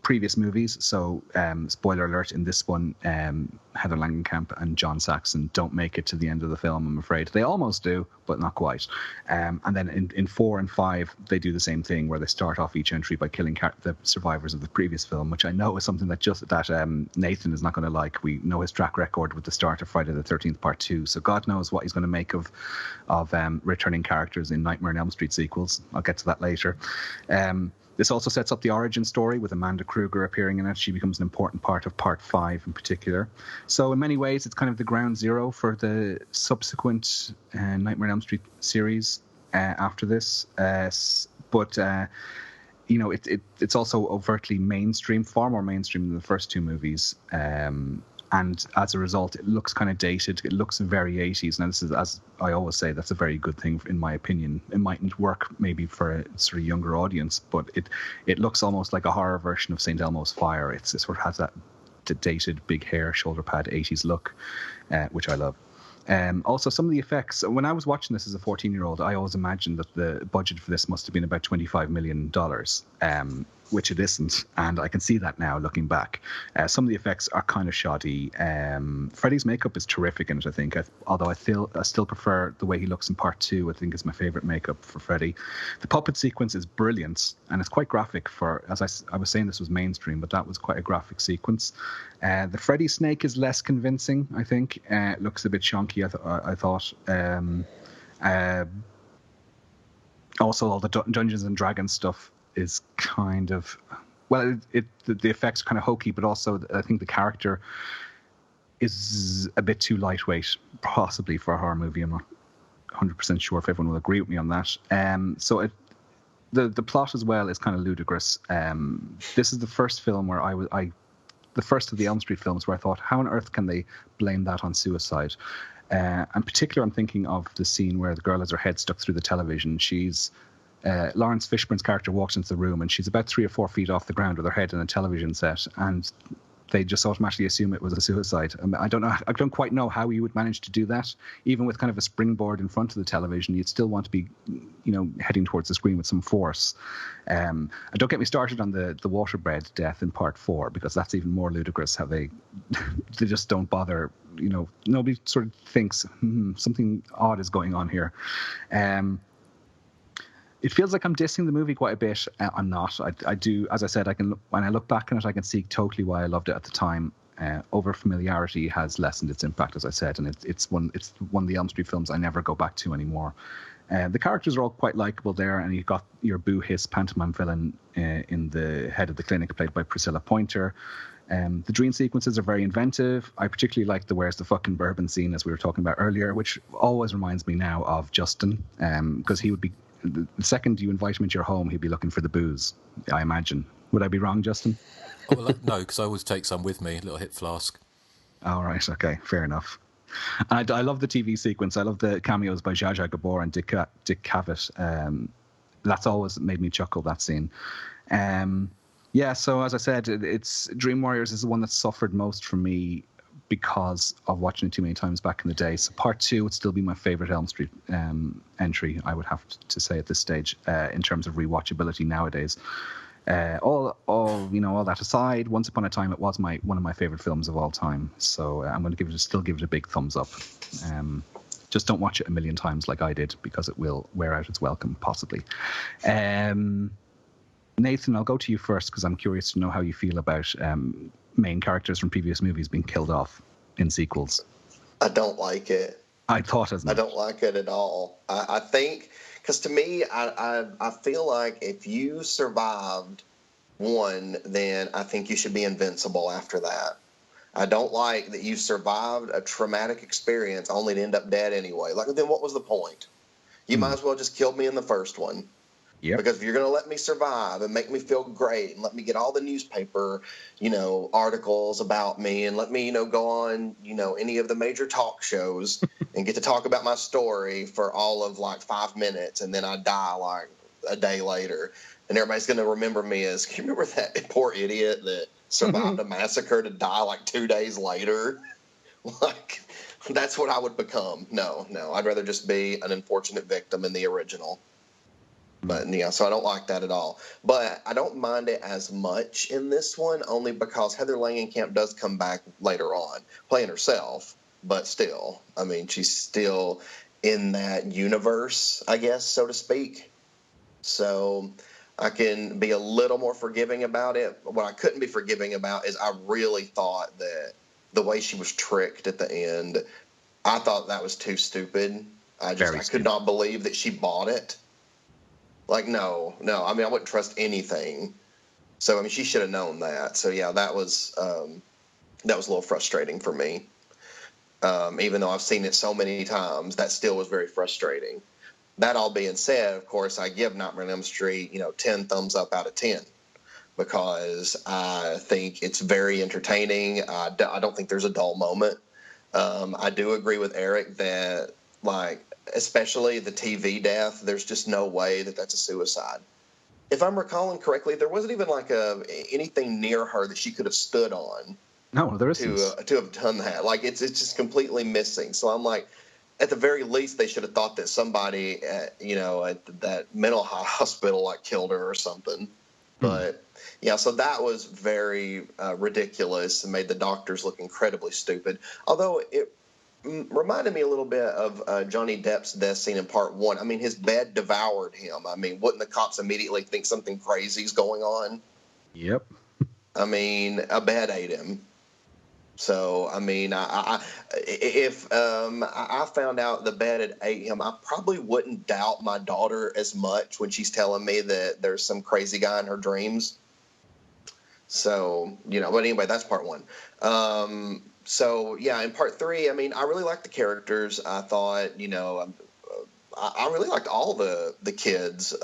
L: previous movies. So, spoiler alert, in this one, Heather Langenkamp and John Saxon don't make it to the end of the film, I'm afraid. They almost do, but not quite. And then in 4 and 5, they do the same thing, where they start off each entry by killing the survivors of the previous film, which I know is something that Nathan is not going to like. We know his track record with the start of Friday the 13th Part 2, so God knows what he's going to make of returning characters in Nightmare on Elm Street sequels. I'll get to that later. This also sets up the origin story with Amanda Kruger appearing in it. She becomes an important part of Part 5 in particular. So in many ways, it's kind of the ground zero for the subsequent Nightmare on Elm Street series after this. But it's also overtly mainstream, far more mainstream than the first two movies. And as a result, it looks kind of dated. It looks very 80s. Now, this is, as I always say, that's a very good thing, in my opinion. It mightn't work maybe for a sort of younger audience, but it looks almost like a horror version of St. Elmo's Fire. It sort of has that dated, big hair, shoulder pad, 80s look, which I love. Also, some of the effects, when I was watching this as a 14-year-old, I always imagined that the budget for this must have been about $25 million, which it isn't, and I can see that now looking back. Some of the effects are kind of shoddy. Freddy's makeup is terrific in it, I think, although I still prefer the way he looks in Part 2. I think is my favourite makeup for Freddy. The puppet sequence is brilliant, and it's quite graphic for, as I was saying, this was mainstream, but that was quite a graphic sequence. The Freddy snake is less convincing, I think. It looks a bit shonky, I thought. Also, all the Dungeons and Dragons stuff is kind of, well, the effects are kind of hokey, but also I think the character is a bit too lightweight, possibly for a horror movie. I'm not 100% sure if everyone will agree with me on that. So the plot as well is kind of ludicrous. This is the first film where the first of the Elm Street films where I thought, how on earth can they blame that on suicide? And particularly, I'm thinking of the scene where the girl has her head stuck through the television. Lawrence Fishburne's character walks into the room and she's about 3 or 4 feet off the ground with her head in a television set, and they just automatically assume it was a suicide. I don't quite know how you would manage to do that. Even with kind of a springboard in front of the television, you'd still want to be, heading towards the screen with some force. And don't get me started on the waterbed death in Part 4, because that's even more ludicrous. How they just don't bother. Nobody sort of thinks something odd is going on here. It feels like I'm dissing the movie quite a bit. I'm not. I do, as I said, when I look back on it, I can see totally why I loved it at the time. Over familiarity has lessened its impact, as I said, and it's one of the Elm Street films I never go back to anymore. The characters are all quite likable there, and you've got your Boo Hiss pantomime villain in the head of the clinic, played by Priscilla Pointer. The dream sequences are very inventive. I particularly like the "Where's the fucking bourbon" scene, as we were talking about earlier, which always reminds me now of Justin, because he would be. The second you invite him into your home, he'd be looking for the booze, I imagine. Would I be wrong, Justin?
K: Oh, well, no, because I always take some with me, a little hip flask.
L: All right, okay, fair enough. And I love the TV sequence. I love the cameos by Zsa Zsa Gabor and Dick Cavett. That's always made me chuckle, that scene. So as I said, it's Dream Warriors is the one that suffered most from me because of watching it too many times back in the day. So Part 2 would still be my favourite Elm Street entry, I would have to say at this stage, in terms of rewatchability nowadays. All that aside, Once Upon a Time, it was one of my favourite films of all time. So I'm going to still give it a big thumbs up. Just don't watch it a million times like I did, because it will wear out its welcome, possibly. Nathan, I'll go to you first, because I'm curious to know how you feel about main characters from previous movies being killed off in sequels.
N: I don't like it.
L: I thought as much.
N: I don't like it at all. I think, because to me, I feel like if you survived one, then I think you should be invincible after that. I don't like that you survived a traumatic experience only to end up dead anyway. Like, then what was the point? You might as well just kill me in the first one.
L: Yep.
N: Because if you're going to let me survive and make me feel great and let me get all the newspaper, articles about me and let me, go on, any of the major talk shows and get to talk about my story for all of 5 minutes, and then I die a day later, and everybody's going to remember me as, can you remember that poor idiot that survived a massacre to die 2 days later? That's what I would become. No, I'd rather just be an unfortunate victim in the original. But yeah, so I don't like that at all. But I don't mind it as much in this one, only because Heather Langenkamp does come back later on, playing herself. But still, I mean, she's still in that universe, I guess, so to speak. So I can be a little more forgiving about it. What I couldn't be forgiving about is I really thought that the way she was tricked at the end, I thought that was too stupid. I could not believe that she bought it. Like, no. I mean, I wouldn't trust anything. So, I mean, she should have known that. So, yeah, that was a little frustrating for me. Even though I've seen it so many times, that still was very frustrating. That all being said, of course, I give Nightmare on Elm Street, 10 thumbs up out of 10 because I think it's very entertaining. I don't think there's a dull moment. I do agree with Erik that, like, especially the TV death, there's just no way that that's a suicide. If I'm recalling correctly, there wasn't even like anything near her that she could have stood on.
L: No, there isn't.
N: To have done that. Like, it's just completely missing. So I'm like, at the very least, they should have thought that somebody at that mental hospital like killed her or something. But yeah, so that was very ridiculous and made the doctors look incredibly stupid. Although it reminded me a little bit of Johnny Depp's death scene in part 1. I mean, his bed devoured him. I mean, wouldn't the cops immediately think something crazy's going on?
L: Yep.
N: I mean, a bed ate him. So, I mean, if I found out the bed had ate him, I probably wouldn't doubt my daughter as much when she's telling me that there's some crazy guy in her dreams. So, but anyway, that's part 1. So, yeah, in part 3, I mean, I really liked the characters. I thought, I really liked all the kids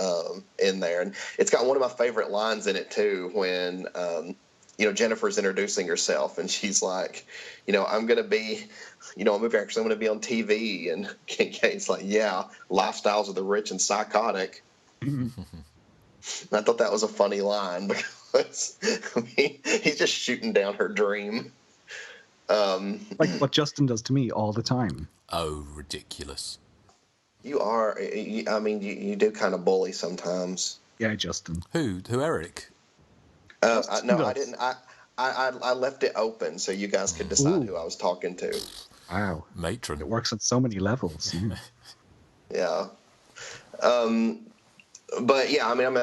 N: in there. And it's got one of my favorite lines in it, too, when, Jennifer's introducing herself, and she's like, I'm going to be, a movie actress. I'm going to be on TV. And Kate's like, yeah, lifestyles of the rich and psychotic. And I thought that was a funny line because, I mean, he's just shooting down her dream.
L: Like what Justin does to me all the time.
K: Oh, ridiculous.
N: You are. I mean, you do kind of bully sometimes.
L: Yeah, Justin.
K: Who, Erik?
N: No, I didn't. I left it open so you guys could decide who I was talking to.
L: Wow.
K: Matron.
L: It works on so many levels.
N: Yeah. But yeah, I mean,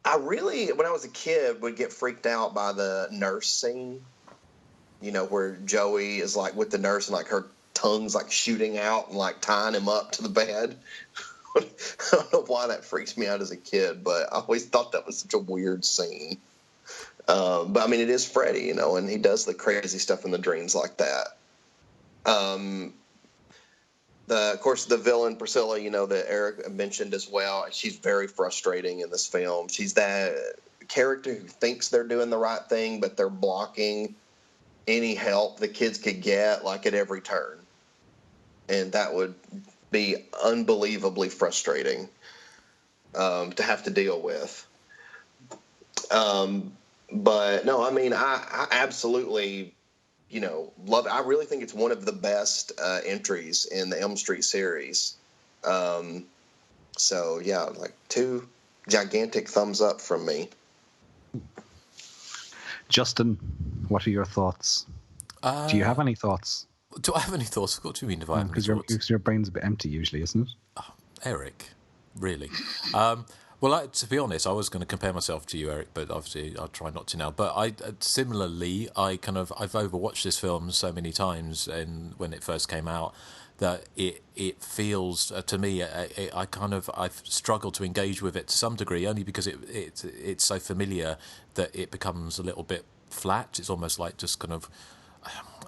N: I really, when I was a kid, would get freaked out by the nurse scene, where Joey is like with the nurse and like her tongue's like shooting out and like tying him up to the bed. I don't know why that freaked me out as a kid, but I always thought that was such a weird scene. But I mean, it is Freddy, and he does the crazy stuff in the dreams like that. Of course, the villain, Priscilla, that Erik mentioned as well, she's very frustrating in this film. She's that character who thinks they're doing the right thing, but they're blocking any help the kids could get, like at every turn. And that would be unbelievably frustrating to have to deal with. But no, I mean, I absolutely... love it. I really think it's one of the best entries in the Elm Street series. So, yeah, like 2 gigantic thumbs up from me.
L: Justin, what are your thoughts? Do you have any thoughts?
K: Do I have any thoughts? What do you mean if I have any thoughts?
L: Because your brain's a bit empty usually, isn't it?
K: Oh, Erik, really? Well, to be honest, I was going to compare myself to you, Erik, but obviously I'll try not to now. But I've overwatched this film so many times, and when it first came out, that it feels to me I've struggled to engage with it to some degree, only because it's so familiar that it becomes a little bit flat. It's almost like just kind of,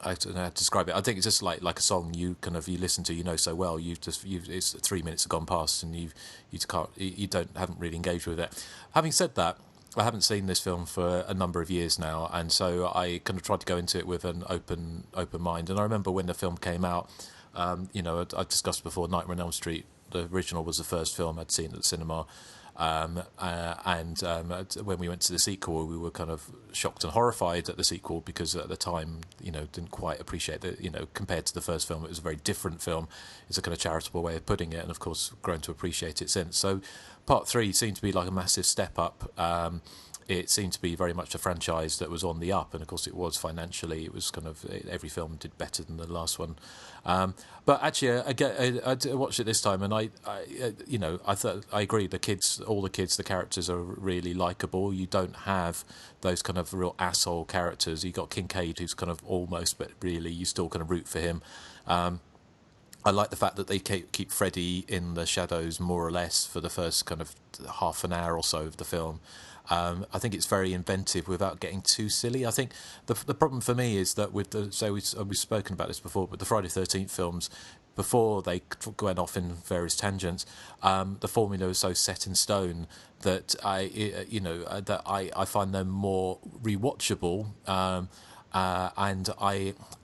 K: I don't know how to describe it. I think it's just like a song you listen to so well. It's 3 minutes have gone past and you haven't really engaged with it. Having said that, I haven't seen this film for a number of years now, and so I kind of tried to go into it with an open mind. And I remember when the film came out, I discussed before, Nightmare on Elm Street, the original was the first film I'd seen at the cinema. When we went to the sequel, we were kind of shocked and horrified at the sequel because at the time, didn't quite appreciate that, compared to the first film, it was a very different film. It's a kind of charitable way of putting it, and of course, grown to appreciate it since. So, Part 3 seemed to be like a massive step up. It seemed to be very much a franchise that was on the up, and of course it was financially. It was kind of every film did better than the last one. But actually, I watched it this time, and I thought I agree. All the kids, the characters are really likable. You don't have those kind of real asshole characters. You got Kincaid, who's kind of almost, but really you still kind of root for him. I like the fact that they keep Freddy in the shadows more or less for the first kind of half an hour or so of the film. I think it's very inventive without getting too silly. I think the problem for me is that with we've spoken about this before, but the Friday the 13th films, before they went off in various tangents, the formula was so set in stone that I find them more rewatchable.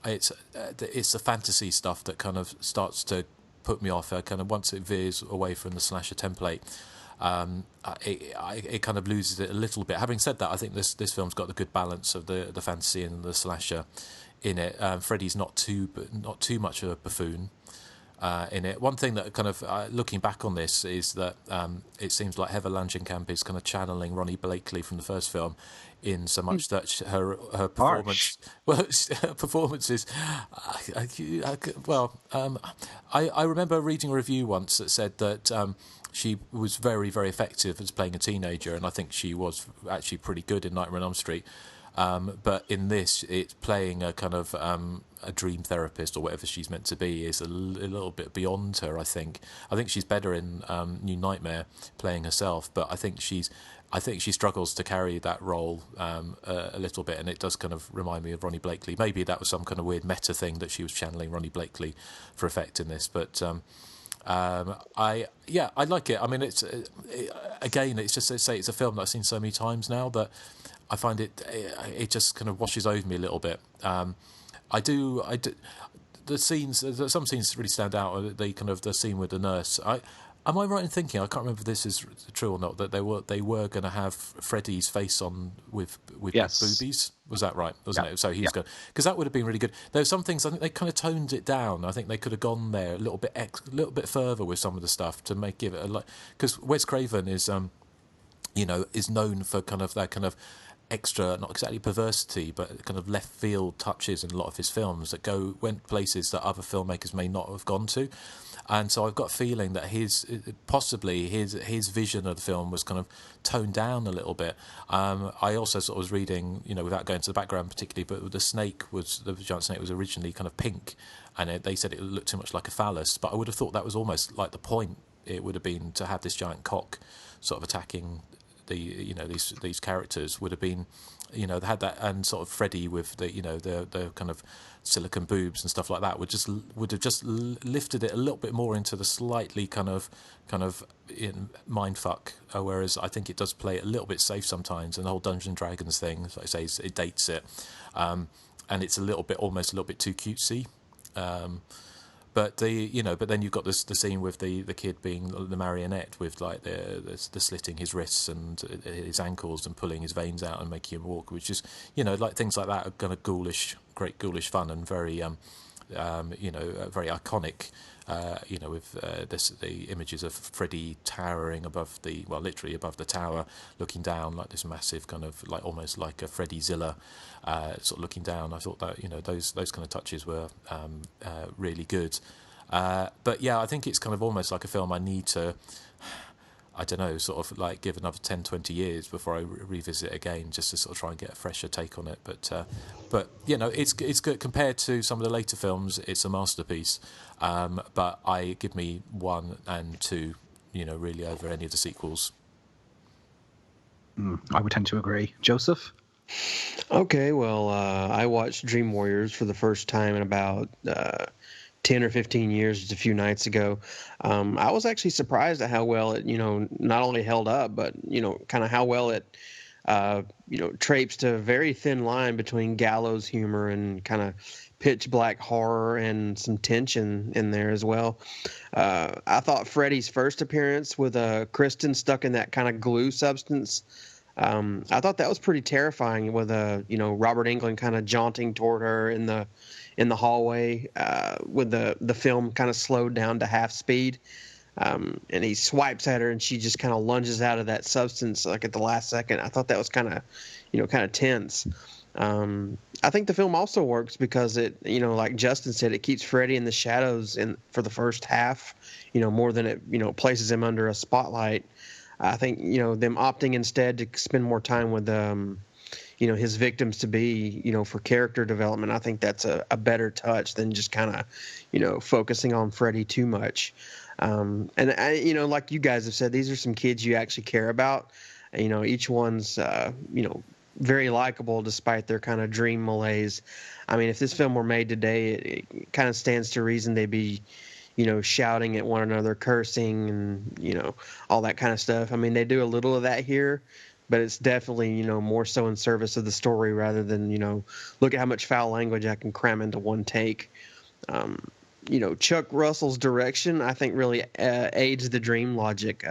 K: It's the fantasy stuff that kind of starts to put me off. Kind of once it veers away from the slasher template, it kind of loses it a little bit. Having said that, I think this film's got the good balance of the fantasy and the slasher in it. Freddy's not too much of a buffoon in it. One thing that kind of looking back on this is that it seems like Heather Langenkamp is kind of channeling Ronnie Blakely from the first film, in so much that her performance, her performance is I remember reading a review once that said that she was very, very effective as playing a teenager, and I think she was actually pretty good in Nightmare on Elm Street. But in this, it's playing a kind of a dream therapist or whatever she's meant to be is a little bit beyond her. I think she's better in New Nightmare playing herself, but I think she struggles to carry that role a little bit, and it does kind of remind me of Ronnie Blakely. Maybe that was some kind of weird meta thing that she was channeling Ronnie Blakely for effect in this, but. I like it. I mean, it's just to say it's a film that I've seen so many times now that I find it just kind of washes over me a little bit. I do. The scenes, some scenes really stand out. The scene with the nurse. Am I right in thinking, I can't remember if this is true or not, that they were going to have Freddy's face on with
L: yes.
K: boobies? Was that right? Wasn't it? So he's going, because that would have been really good. There were some things I think they kind of toned it down. I think they could have gone there a little bit further with some of the stuff to give it because Wes Craven is is known for kind of that kind of extra, not exactly perversity, but kind of left field touches in a lot of his films that went places that other filmmakers may not have gone to. And so I've got a feeling that his vision of the film was kind of toned down a little bit. I also sort of was reading, without going to the background particularly, but the giant snake was originally kind of pink, and they said it looked too much like a phallus. But I would have thought that was almost like the point. It would have been to have this giant cock sort of attacking these characters would have been, they had that, and sort of Freddy with the kind of silicone boobs and stuff like that would have just lifted it a little bit more into the slightly kind of mindfuck. Whereas I think it does play it a little bit safe sometimes, and the whole Dungeons and Dragons thing, like I say, it dates it, and it's almost a little bit too cutesy. But but then you've got the scene with the kid being the marionette with like the slitting his wrists and his ankles and pulling his veins out and making him walk, which is like things like that are kind of great ghoulish fun and very very iconic. With the images of Freddy towering literally above the tower, looking down like this massive kind of like almost like a Freddy-zilla sort of looking down. I thought that those kind of touches were really good. But yeah, I think it's kind of almost like a film I need to, I don't know, sort of like give another 10, 20 years before I revisit it again, just to sort of try and get a fresher take on it. But it's good compared to some of the later films. It's a masterpiece. But give me 1 and 2, really over any of the sequels.
L: I would tend to agree. Joseph?
M: Okay, well, I watched Dream Warriors for the first time in about 10 or 15 years, just a few nights ago. I was actually surprised at how well it, not only held up, but, kind of how well it, traipsed a very thin line between gallows humor and kind of pitch black horror and some tension in there as well. I thought Freddy's first appearance with Kristen stuck in that kind of glue substance, I thought that was pretty terrifying with Robert Englund kind of jaunting toward her in the hallway with the film kind of slowed down to half speed. And he swipes at her and she just kind of lunges out of that substance like at the last second. I thought that was kind of tense. I think the film also works because it, like Justin said, it keeps Freddy in the shadows for the first half, more than it, places him under a spotlight. I think, them opting instead to spend more time with, his victims to be, for character development. I think that's a better touch than just kind of, focusing on Freddy too much. And I, like you guys have said, these are some kids you actually care about. Each one's, very likable despite their kind of dream malaise. I mean, if this film were made today, it kind of stands to reason they'd be, shouting at one another, cursing, and, all that kind of stuff. I mean, they do a little of that here, but it's definitely, more so in service of the story rather than, look at how much foul language I can cram into one take. Chuck Russell's direction, I think, really aids the dream logic.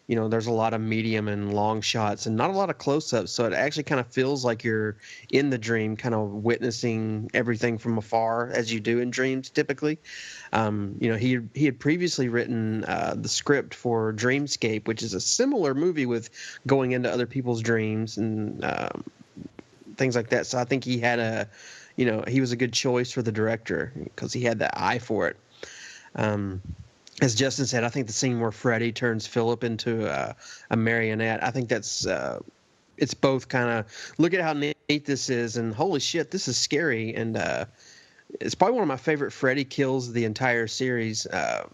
M: There's a lot of medium and long shots and not a lot of close-ups, so it actually kind of feels like you're in the dream, kind of witnessing everything from afar as you do in dreams typically. He had previously written the script for Dreamscape, which is a similar movie with going into other people's dreams and things like that. So I think he had he was a good choice for the director because he had that eye for it. As Justin said, I think the scene where Freddy turns Philip into a marionette, I think that's it's both kind of look at how neat this is and holy shit, this is scary. And it's probably one of my favorite Freddy kills of the entire series. For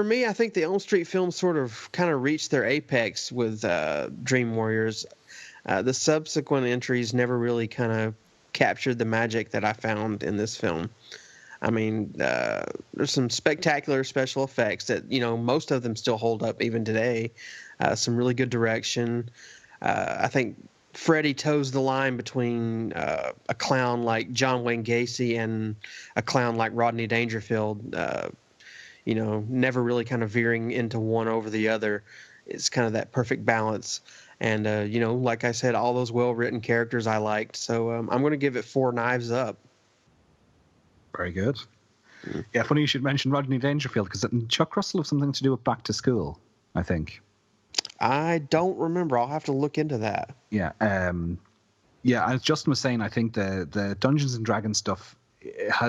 M: me, I think the Elm Street films sort of kind of reached their apex with Dream Warriors. The subsequent entries never really kind of captured the magic that I found in this film. I mean, there's some spectacular special effects that, most of them still hold up even today. Some really good direction. I think Freddy toes the line between a clown like John Wayne Gacy and a clown like Rodney Dangerfield, never really kind of veering into one over the other. It's kind of that perfect balance. And, like I said, all those well-written characters I liked. So I'm going to give it 4 knives up.
L: Very good. Yeah, funny you should mention Rodney Dangerfield because Chuck Russell have something to do with Back to School, I think.
M: I don't remember. I'll have to look into that.
L: Yeah. As Justin was saying, I think the Dungeons and Dragons stuff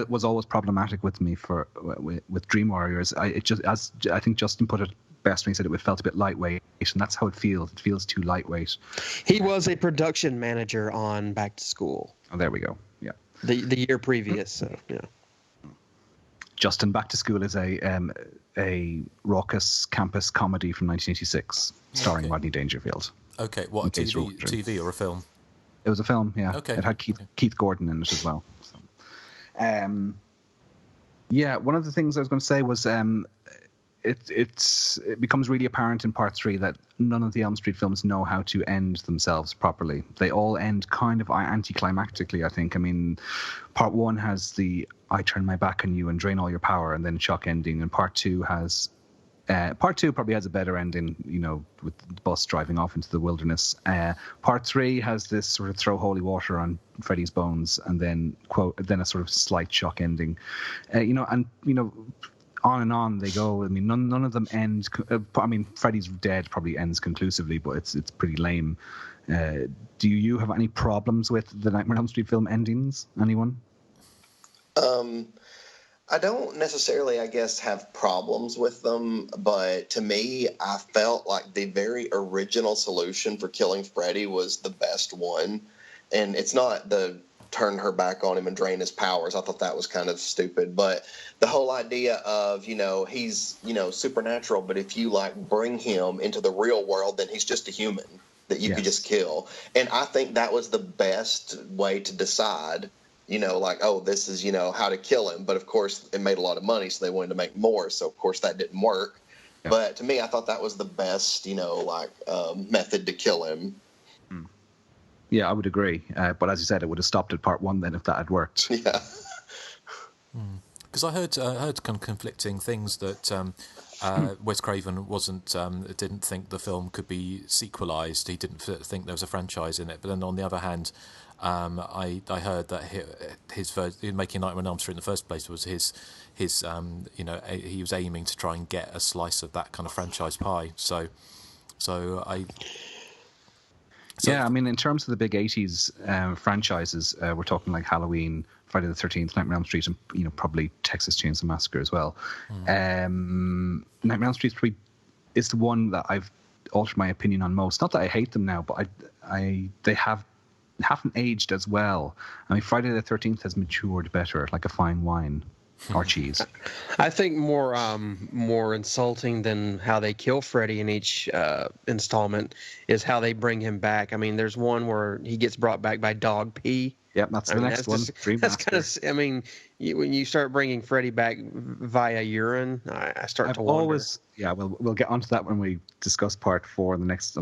L: was always problematic with me with Dream Warriors. I think Justin put it best when he said it felt a bit lightweight, and that's how it feels. It feels too lightweight.
M: He was a production manager on Back to School.
L: Oh, there we go. Yeah.
M: The year previous, so yeah.
L: Justin, Back to School is a raucous campus comedy from 1986, starring Rodney Dangerfield.
K: Okay, what, a TV or a film?
L: It was a film, yeah.
K: Okay.
L: It had Keith Gordon in it as well. So. One of the things I was going to say was it becomes really apparent in part 3 that none of the Elm Street films know how to end themselves properly. They all end kind of anticlimactically, I think. I mean, part 1 has the I turn my back on you and drain all your power and then shock ending, and part 2 probably has a better ending, with the bus driving off into the wilderness. Part 3 has this sort of throw holy water on Freddy's bones and then a sort of slight shock ending. On and on they go. I mean, none of them end. Freddy's Dead probably ends conclusively, but it's pretty lame. Do you have any problems with the Nightmare on Elm Street film endings? Anyone?
N: I don't necessarily, I guess, have problems with them, but to me, I felt like the very original solution for killing Freddy was the best one. And it's not the turn her back on him and drain his powers. I thought that was kind of stupid. But the whole idea of, he's, supernatural, but if you, bring him into the real world, then he's just a human that you could just kill. And I think that was the best way to decide, this is, how to kill him. But, of course, it made a lot of money, so they wanted to make more. So, of course, that didn't work. Yeah. But to me, I thought that was the best, method to kill him.
L: Yeah, I would agree. But as you said, it would have stopped at part 1 then if that had worked.
N: Yeah.
K: Because I heard kind of conflicting things that Wes Craven didn't think the film could be sequelized. He didn't think there was a franchise in it. But then on the other hand, I heard that his first, in making Nightmare on Elm Street in the first place was his he was aiming to try and get a slice of that kind of franchise pie. So yeah, I mean, in terms of the big 80s franchises, we're talking like Halloween, Friday the 13th, Nightmare on Elm Street, and probably Texas Chainsaw Massacre as well. Nightmare on Elm Street 3 is the one that I've altered my opinion on most. Not that I hate them now, but they haven't aged as well. I mean, Friday the 13th has matured better, like a fine wine. Or cheese.
M: I think more insulting than how they kill Freddy in each installment is how they bring him back. I mean, there's one where he gets brought back by dog pee.
L: Yep, that's the next one.
M: That's kind of. I mean, when you start bringing Freddy back via urine, I start to wonder.
L: Yeah, we'll get onto that when we discuss part 4 on the next.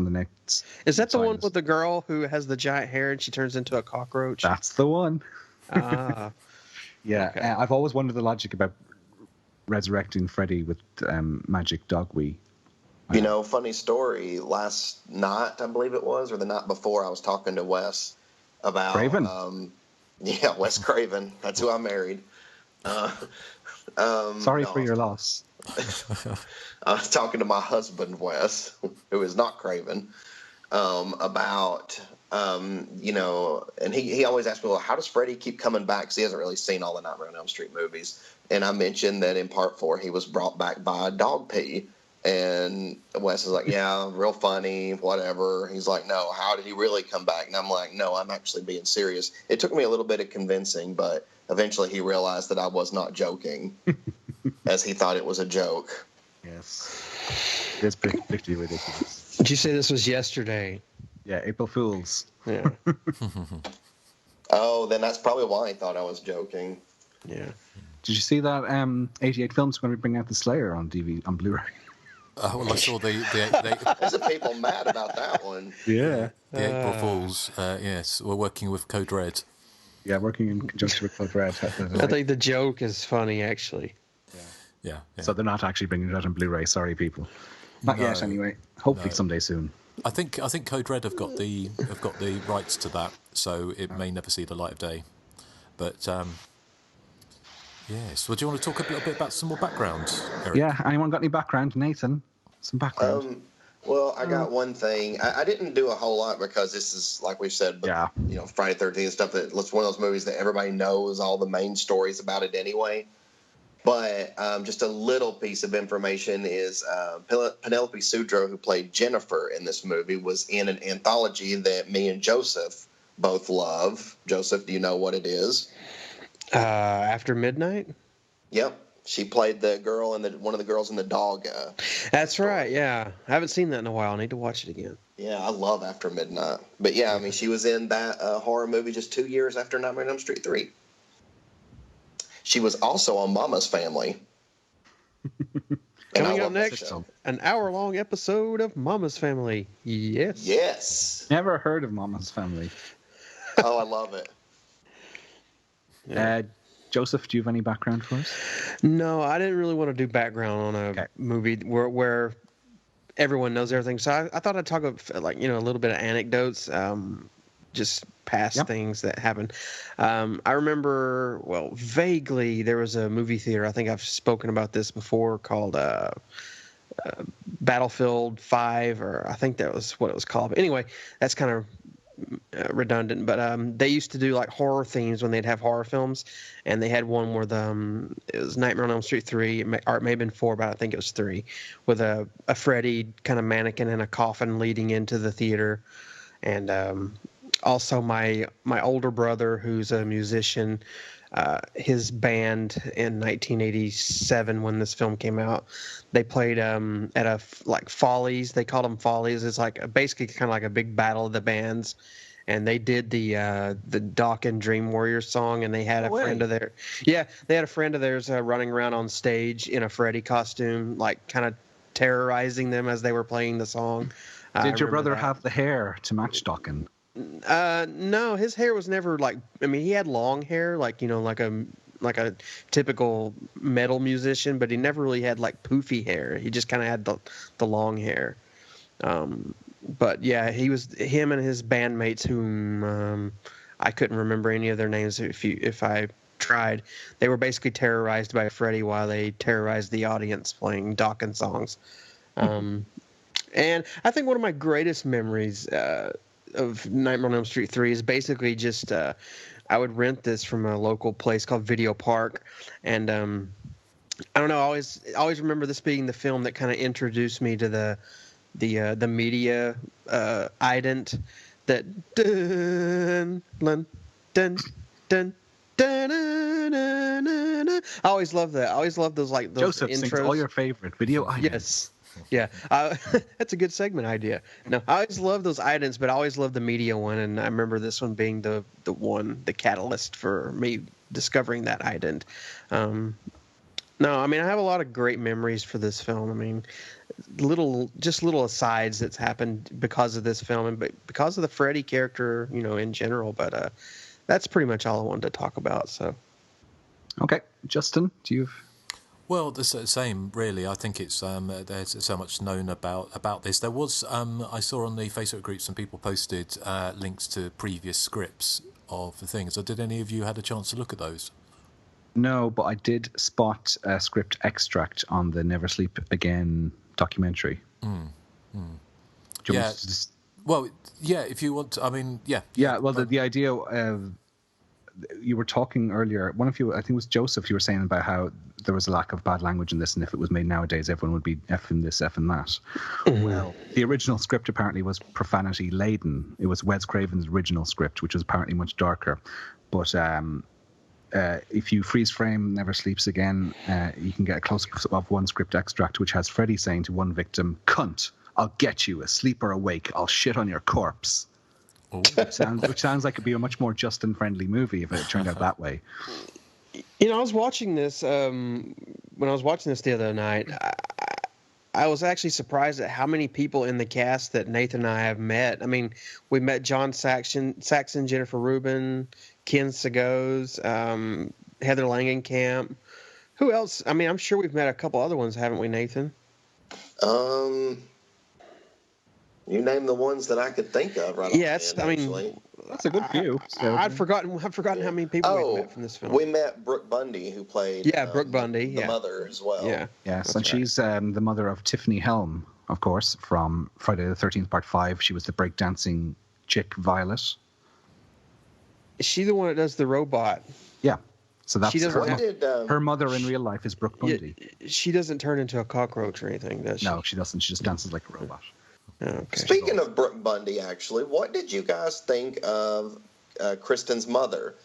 M: Is that the one with the girl who has the giant hair and she turns into a cockroach?
L: That's the one.
M: Ah.
L: Yeah,
M: okay.
L: I've always wondered the logic about resurrecting Freddy with magic dog wee.
N: Funny story. Last night, I believe it was, or the night before, I was talking to Wes about
L: Craven.
N: Wes Craven. That's who I married.
L: Sorry for your loss.
N: I was talking to my husband, Wes, who is not Craven, about. And he always asks me, well, how does Freddy keep coming back? Because he hasn't really seen all the Nightmare on Elm Street movies. And I mentioned that in part 4, he was brought back by dog pee. And Wes is like, yeah, real funny, whatever. He's like, no, how did he really come back? And I'm like, no, I'm actually being serious. It took me a little bit of convincing, but eventually he realized that I was not joking, as he thought it was a joke.
L: Yes. It's pretty ridiculous.
M: Did you say this was yesterday?
L: Yeah, April Fools.
M: Yeah.
N: Oh, then that's probably why he thought I was joking.
M: Yeah.
L: Did you see that 88 Films going to bring out The Slayer on Blu-ray?
K: Well, I saw the
N: There's some people mad about that one.
L: Yeah.
K: The April Fools, yes. We're working with Code Red.
L: Yeah, working in conjunction with Code Red.
M: I think the joke is funny, actually.
K: Yeah.
L: So they're not actually bringing it out on Blu-ray. Sorry, people. Not yet, anyway. Hopefully someday soon.
K: I think Code Red have got the rights to that, so it may never see the light of day. But yes. Well, do you want to talk a little bit about some more background, Erik?
L: Yeah. Anyone got any background, Nathan? Some background.
N: Well, I got one thing. I didn't do a whole lot because this is, like we said, Friday the 13th stuff. It's one of those movies that everybody knows all the main stories about it anyway. But just a little piece of information is Penelope Sudrow, who played Jennifer in this movie, was in an anthology that me and Joseph both love. Joseph, do you know what it is?
M: After Midnight?
N: Yep. She played the girl and one of the girls in the dog.
M: That's right, yeah. I haven't seen that in a while. I need to watch it again.
N: Yeah, I love After Midnight. But yeah, I mean, she was in that horror movie just 2 years after Nightmare on Elm Street 3. She was also on Mama's Family.
M: Coming up next, an hour-long episode of Mama's Family. Yes.
N: Yes.
L: Never heard of Mama's Family.
N: Oh, I love it.
L: Joseph, do you have any background for us?
M: No, I didn't really want to do background on a movie where everyone knows everything. So I thought I'd talk a little bit of anecdotes, just past things that happened. I remember, vaguely, there was a movie theater. I think I've spoken about this before, called Battlefield 5, or I think that was what it was called. But anyway, that's kind of redundant, but they used to do like horror themes when they'd have horror films, and they had one where it was Nightmare on Elm Street 3, or it may have been 4, but I think it was 3, with a Freddy kind of mannequin in a coffin leading into the theater. And also my older brother, who's a musician, his band in 1987 when this film came out, they played at a Follies. They called them Follies. It's like basically kind of like a big battle of the bands, and they did the Doc and Dream Warrior song, and they had a friend of theirs. Yeah, they had a friend of theirs running around on stage in a Freddy costume, like kind of terrorizing them as they were playing the song.
L: Did your brother have the hair to match Dokken?
M: No, his hair was never like. I mean, he had long hair, like like a typical metal musician, but he never really had like poofy hair. He just kind of had the long hair. But yeah, him and his bandmates, whom I couldn't remember any of their names if I tried. They were basically terrorized by Freddy while they terrorized the audience playing Dawkins songs. And I think one of my greatest memories of Nightmare on Elm Street 3 is basically just I would rent this from a local place called Video Park, and I don't know, I always remember this being the film that kind of introduced me to the media ident that dun dun dun dun. I always love that. I always love those those
L: Joseph
M: intros.
L: Sings all your favorite video idents.
M: Yes. Yeah, that's a good segment idea. No, I always love those idents, but I always love the media one, and I remember this one being the catalyst for me discovering that ident. No, I mean, I have a lot of great memories for this film. I mean, little asides that's happened because of this film and because of the Freddy character, in general. But that's pretty much all I wanted to talk about. So,
L: okay, Justin, do you?
K: Well, the same, really. I think it's there's so much known about this. There was I saw on the Facebook group some people posted links to previous scripts of the things. So did any of you had a chance to look at those?
L: No, but I did spot a script extract on the Never Sleep Again documentary.
K: Yeah. Well, yeah. If you want, I mean, yeah.
L: Yeah. Well, the idea of you were talking earlier. One of you, I think it was Joseph. You were saying about how there was a lack of bad language in this, and if it was made nowadays, everyone would be effing this, effing that. Well, the original script apparently was profanity laden. It was Wes Craven's original script, which was apparently much darker. But if you freeze frame Never Sleeps Again, you can get a close-up of one script extract, which has Freddy saying to one victim, "Cunt, I'll get you, asleep or awake. I'll shit on your corpse." Which sounds like it'd be a much more Justin-friendly movie if it turned out that way.
M: I was watching this when I was watching this the other night. I was actually surprised at how many people in the cast that Nathan and I have met. I mean, we met John Saxon, Jennifer Rubin, Ken Sagoes, Heather Langenkamp. Who else? I mean, I'm sure we've met a couple other ones, haven't we, Nathan?
N: You name the ones that I could think of right
M: Yes,
N: offhand,
M: I mean,
N: actually.
L: That's a good few. So.
M: I've forgotten how many people we've met from this film.
N: We met Brooke Bundy, who played
M: Brooke Bundy,
N: the mother as well.
L: Yes, and
M: right.
L: she's the mother of Tiffany Helm, of course, from Friday the 13th Part 5. She was the breakdancing chick, Violet.
M: Is she the one that does the robot?
L: Yeah. So that's
N: her
L: mother in real life is Brooke Bundy.
M: She doesn't turn into a cockroach or anything, does she?
L: No, she doesn't. She just dances like a robot.
M: Okay.
N: Speaking of Brooke Bundy, actually, what did you guys think of Kristen's mother?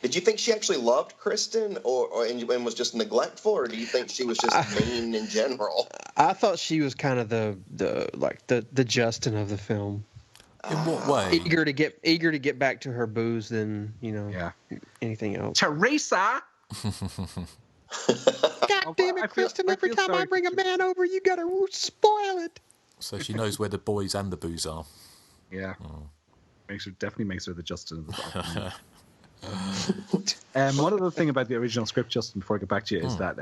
N: Did you think she actually loved Kristen and was just neglectful, or do you think she was just mean in general?
M: I thought she was kind of the Justin of the film.
K: In what way?
M: Eager to get back to her booze than anything else.
L: Teresa.
M: God damn it, Kristen! Every time I bring a man over, you gotta spoil it.
K: So she knows where the boys and the booze are.
L: Yeah. Definitely makes her the Justin of the film. One other thing about the original script, Justin, before I get back to you, is that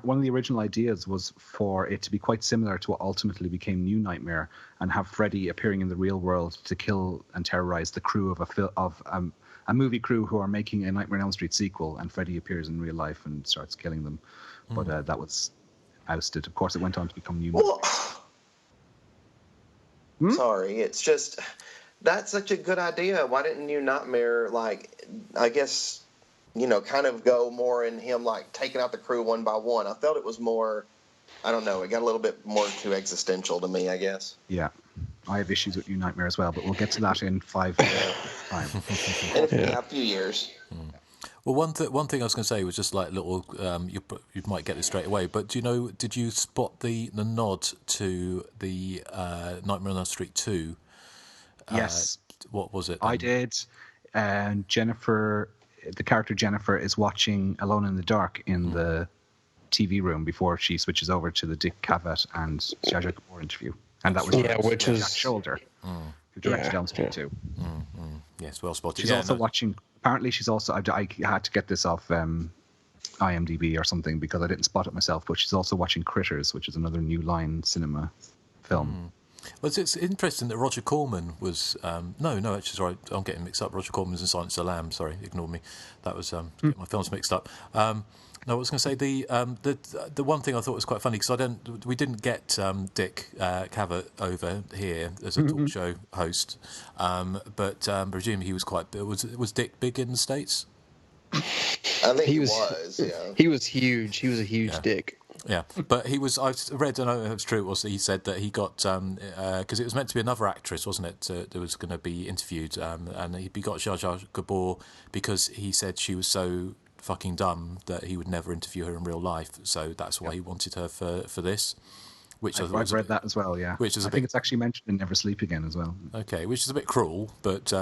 L: one of the original ideas was for it to be quite similar to what ultimately became New Nightmare, and have Freddy appearing in the real world to kill and terrorize the crew of a movie crew who are making a Nightmare on Elm Street sequel, and Freddy appears in real life and starts killing them. But that was ousted. Of course, it went on to become New Nightmare.
N: Sorry, it's just that's such a good idea. Why didn't New Nightmare, I guess, kind of go more in him taking out the crew one by one? I felt it was more, I don't know, it got a little bit more too existential to me, I guess.
L: Yeah, I have issues with New Nightmare as well, but we'll get to that in 5 years' time.
N: In a few years.
K: Well, one thing I was going to say was just little. You might get this straight away, but did you spot the nod to the Nightmare on Elm Street 2?
L: Yes.
K: What was it?
L: I did. And Jennifer, the character Jennifer, is watching Alone in the Dark in the TV room before she switches over to the Dick Cavett and Zsa Zsa Gabor interview, and that was
M: which was
L: Jack Shoulder. who directed Elm Street 2.
K: Yes, well spotted.
L: She's also watching. Apparently, she's also. I had to get this off IMDb or something because I didn't spot it myself. But she's also watching Critters, which is another New Line Cinema film.
K: Well, it's interesting that Roger Corman was... no, actually, sorry, I'm getting mixed up. Roger Corman was in Silence of the Lambs. Sorry, ignore me. That was... getting my films mixed up. No, I was going to say the one thing I thought was quite funny, because we didn't get Dick Cavett over here as a talk show host, but presume he was quite... Was Dick big in the States?
N: I think he was, yeah.
M: He was huge. He was a huge dick.
K: Yeah, but he was. I read, and I don't know if it's true. It was that he said that he got because it was meant to be another actress, wasn't it? That was going to be interviewed, and he got Jar Jar Gabor because he said she was so fucking dumb that he would never interview her in real life. So that's why he wanted her for this. Which
L: I've read that as well. Yeah,
K: which is
L: I think it's actually mentioned in Never Sleep Again as well.
K: Okay, which is a bit cruel, but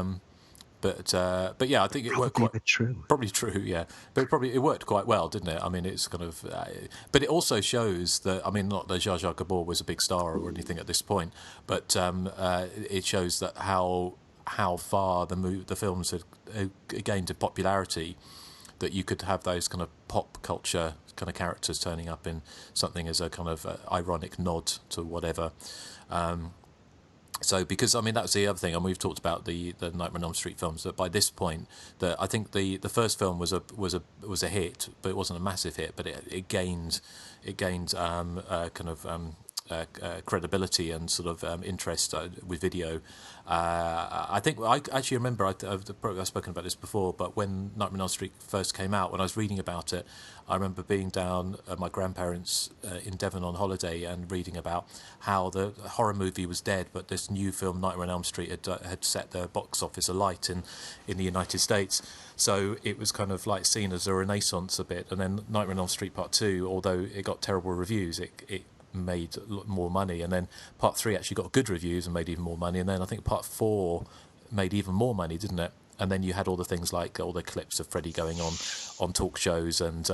K: yeah, I think it worked quite
L: true.
K: Probably true, yeah. But it worked quite well, didn't it? I mean, it's kind of, but it also shows that, I mean, not that Jar Jar Gabor was a big star or anything at this point, but it shows that how far the films had gained in popularity, that you could have those kind of pop culture kind of characters turning up in something as a kind of ironic nod to whatever. So, because I mean that's the other thing, and we've talked about the Nightmare on Elm Street films. That by this point, that I think the first film was a hit, but it wasn't a massive hit. But it gained kind of credibility and sort of interest with video. I think I actually remember I've spoken about this before, but when Nightmare on Elm Street first came out, when I was reading about it, I remember being down at my grandparents' in Devon on holiday and reading about how the horror movie was dead, but this new film Nightmare on Elm Street had set the box office alight in the United States. So it was kind of like seen as a renaissance a bit. And then Nightmare on Elm Street Part 2, although it got terrible reviews, it made more money, and then Part 3 actually got good reviews and made even more money, and then I think Part 4 made even more money, didn't it? And then you had all the things like all the clips of Freddy going on talk shows and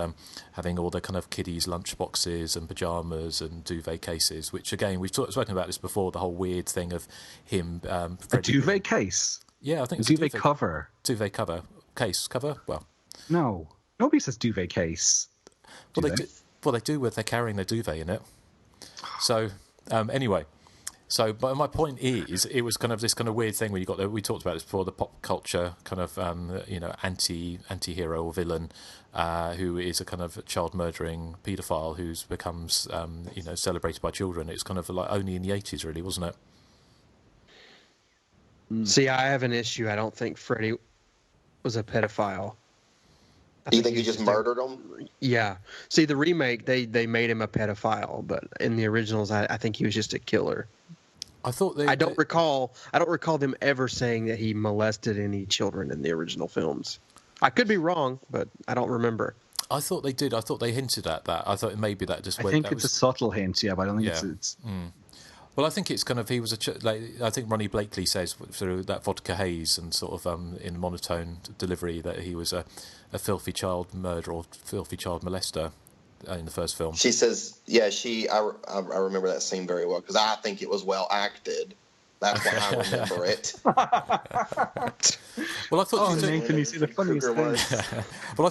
K: having all the kind of kiddies' lunchboxes and pyjamas and duvet cases, which again we've spoken about this before, the whole weird thing of him. Freddy,
L: a duvet case?
K: Yeah, I think it's
L: a duvet cover.
K: Duvet cover. Case cover? Well,
L: no. Nobody says duvet case.
K: They do with they're carrying their duvet in it. So anyway, but my point is, it was kind of this kind of weird thing where you got we talked about this before, the pop culture kind of anti-hero or villain who is a kind of child murdering paedophile who becomes celebrated by children. It's kind of like only in the 80s, really, wasn't it?
M: See, I have an issue. I don't think Freddy was a pedophile.
N: Do you think he just murdered him?
M: Yeah. See, the remake, they made him a pedophile, but in the originals, I think he was just a killer.
K: I thought
M: I don't recall them ever saying that he molested any children in the original films. I could be wrong, but I don't remember.
K: I thought they did. I thought they hinted at that. I thought maybe that just.
L: I think it's a subtle hint, yeah, but I don't think it's.
K: Well, I think it's kind of he was I think Ronnie Blakely says through that vodka haze and sort of in monotone delivery that he was a filthy child murderer or filthy child molester in the first film.
N: She says, yeah, I remember that scene very well because I think it was well acted. That's why I remember it.
K: Well, I thought
L: Nathan, you see the funniest thing.
K: Well, I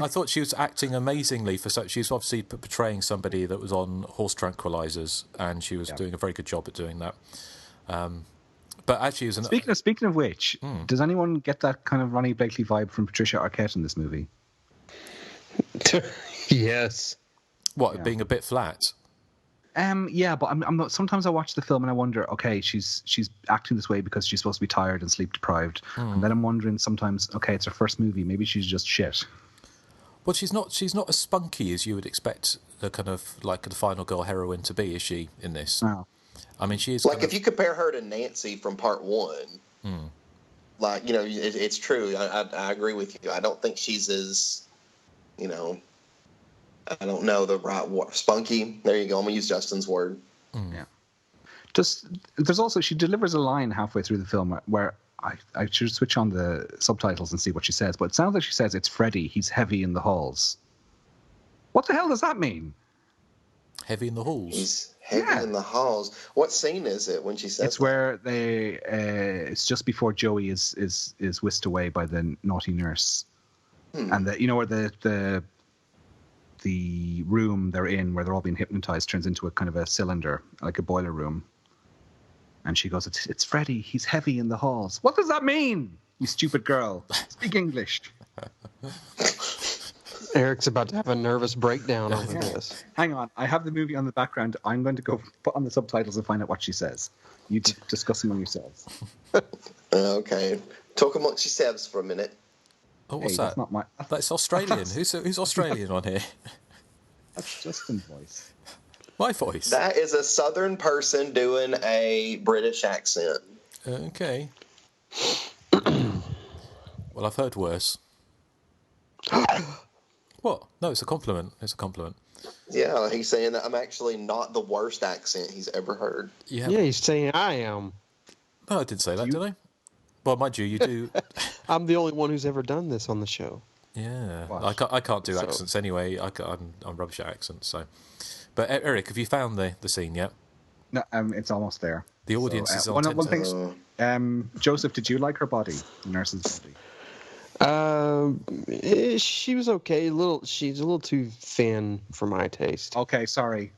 K: thought she was acting amazingly she was obviously portraying somebody that was on horse tranquilizers, and she was doing a very good job at doing that. But actually,
L: speaking of which, does anyone get that kind of Ronnie Blakely vibe from Patricia Arquette in this movie?
M: Yes.
K: What, being a bit flat?
L: Yeah, but I'm not. Sometimes I watch the film and I wonder, okay, she's acting this way because she's supposed to be tired and sleep deprived, and then I'm wondering sometimes, okay, it's her first movie, maybe she's just shit.
K: Well, she's not as spunky as you would expect the kind of like the final girl heroine to be, is she, in this?
L: No.
K: I mean, she is
N: like if you compare her to Nancy from Part 1, like it's true. I agree with you. I don't think she's as I don't know the right word. Spunky. There you go. I'm going to use Justin's word.
L: Yeah. There's also, she delivers a line halfway through the film where I should switch on the subtitles and see what she says, but it sounds like she says, "It's Freddy. He's heavy in the halls." What the hell does that mean?
K: Heavy in the halls?
N: He's Heavy in the halls. What scene is it when she says
L: it's where they it's just before Joey is whisked away by the naughty nurse. And where the room they're in, where they're all being hypnotized, turns into a kind of a cylinder, like a boiler room. And she goes, it's Freddy. He's heavy in the halls. What does that mean? You stupid girl. Speak English.
M: Eric's about to have a nervous breakdown over this.
L: Hang on. I have the movie on the background. I'm going to go put on the subtitles and find out what she says. You discuss among yourselves.
N: Okay. Talk amongst yourselves for a minute.
K: Oh, what's that? That's Australian. Who's Australian on here?
L: That's Justin's voice.
K: My voice?
N: That is a southern person doing a British accent.
K: Okay. Well, I've heard worse. What? No, it's a compliment. It's a compliment.
N: Yeah, he's saying that I'm actually not the worst accent he's ever heard.
M: Yeah, he's saying I am.
K: No, I didn't say that, did I? Well, mind you, you do.
M: I'm the only one who's ever done this on the show.
K: Yeah, I can't do accents anyway. I'm rubbish at accents. So, but Erik, have you found the scene yet?
L: No, it's almost there.
K: The audience is on.
L: One thing, Joseph, did you like her body, the nurse's body?
M: She was okay. She's a little too thin for my taste.
L: Okay, sorry.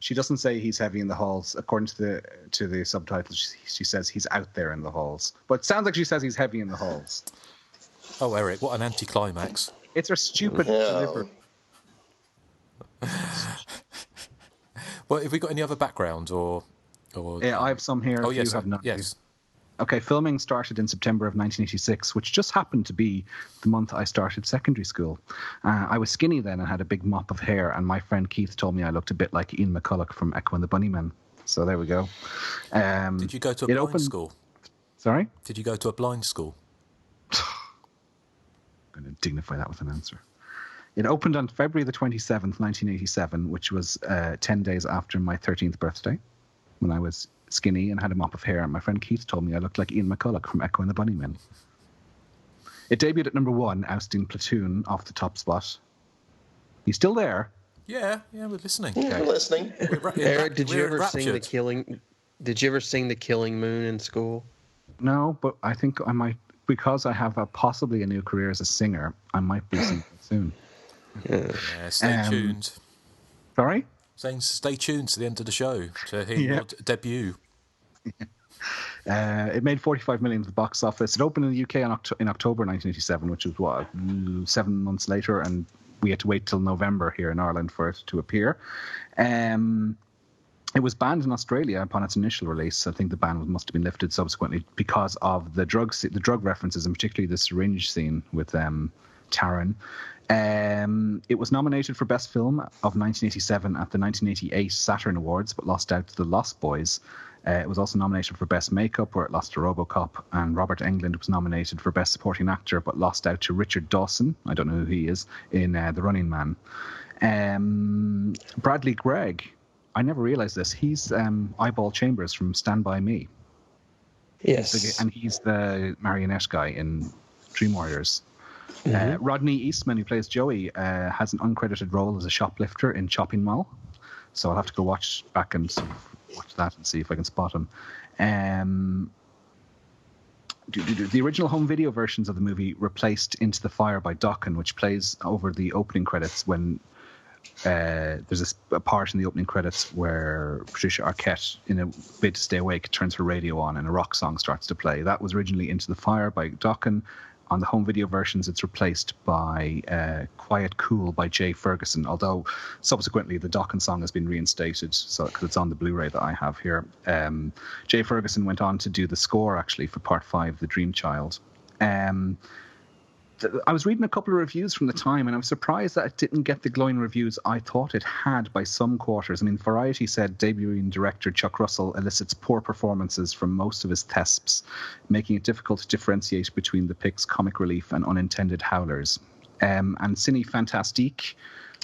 L: She doesn't say he's heavy in the halls. According to the subtitles, she says he's out there in the halls. But it sounds like she says he's heavy in the halls.
K: Oh, Erik, what an anticlimax!
L: It's her stupid delivery.
K: Well, have we got any other background or?
L: Yeah, I have some here.
K: Oh yes,
L: you have none.
K: Yes.
L: Okay, filming started in September of 1986, which just happened to be the month I started secondary school. I was skinny then and had a big mop of hair, and my friend Keith told me I looked a bit like Ian McCulloch from Echo and the Bunnymen. So there we go.
K: Did you go to a blind school?
L: Sorry?
K: Did you go to a blind school?
L: I'm going to dignify that with an answer. It opened on February the 27th, 1987, which was 10 days after my 13th birthday, when I was skinny and had a mop of hair, and my friend Keith told me I looked like Ian McCulloch from Echo and the Bunnymen. It debuted at number 1, ousting Platoon off the top spot. You still there?
K: Yeah, we're listening.
N: Yeah, we're listening.
M: Eric, did you ever sing the Killing Moon in school?
L: No, but I think I might, because I have possibly a new career as a singer. I might be singing soon.
K: Yeah, stay tuned.
L: Sorry?
K: Saying stay tuned to the end of the show to hear your debut.
L: It made 45 million at the box office. It opened in the UK in October 1987, which was 7 months later, and we had to wait till November here in Ireland for it to appear. It was banned in Australia upon its initial release. I think the ban must have been lifted subsequently because of the drug references, and particularly the syringe scene with Taran. It was nominated for Best Film of 1987 at the 1988 Saturn Awards, but lost out to The Lost Boys. It was also nominated for Best Makeup, where it lost to RoboCop, and Robert Englund was nominated for Best Supporting Actor, but lost out to Richard Dawson, I don't know who he is, in The Running Man. Bradley Gregg, I never realised this, he's Eyeball Chambers from Stand By Me.
M: Yes.
L: And he's the marionette guy in Dream Warriors. Mm-hmm. Rodney Eastman, who plays Joey, has an uncredited role as a shoplifter in Chopping Mall. So I'll have to go watch back and watch that and see if I can spot him. The original home video versions of the movie replaced Into the Fire by Dokken, which plays over the opening credits when there's a part in the opening credits where Patricia Arquette, in a bid to stay awake, turns her radio on and a rock song starts to play. That was originally Into the Fire by Dokken. On the home video versions, it's replaced by Quiet Cool by Jay Ferguson, although subsequently the Dokken song has been reinstated, so because it's on the Blu-ray that I have here. Jay Ferguson went on to do the score, actually, for Part 5, The Dream Child. I was reading a couple of reviews from the time, and I was surprised that it didn't get the glowing reviews I thought it had by some quarters. I mean, Variety said debuting director Chuck Russell elicits poor performances from most of his thesps, making it difficult to differentiate between the pick's comic relief and unintended howlers. And Cine Fantastique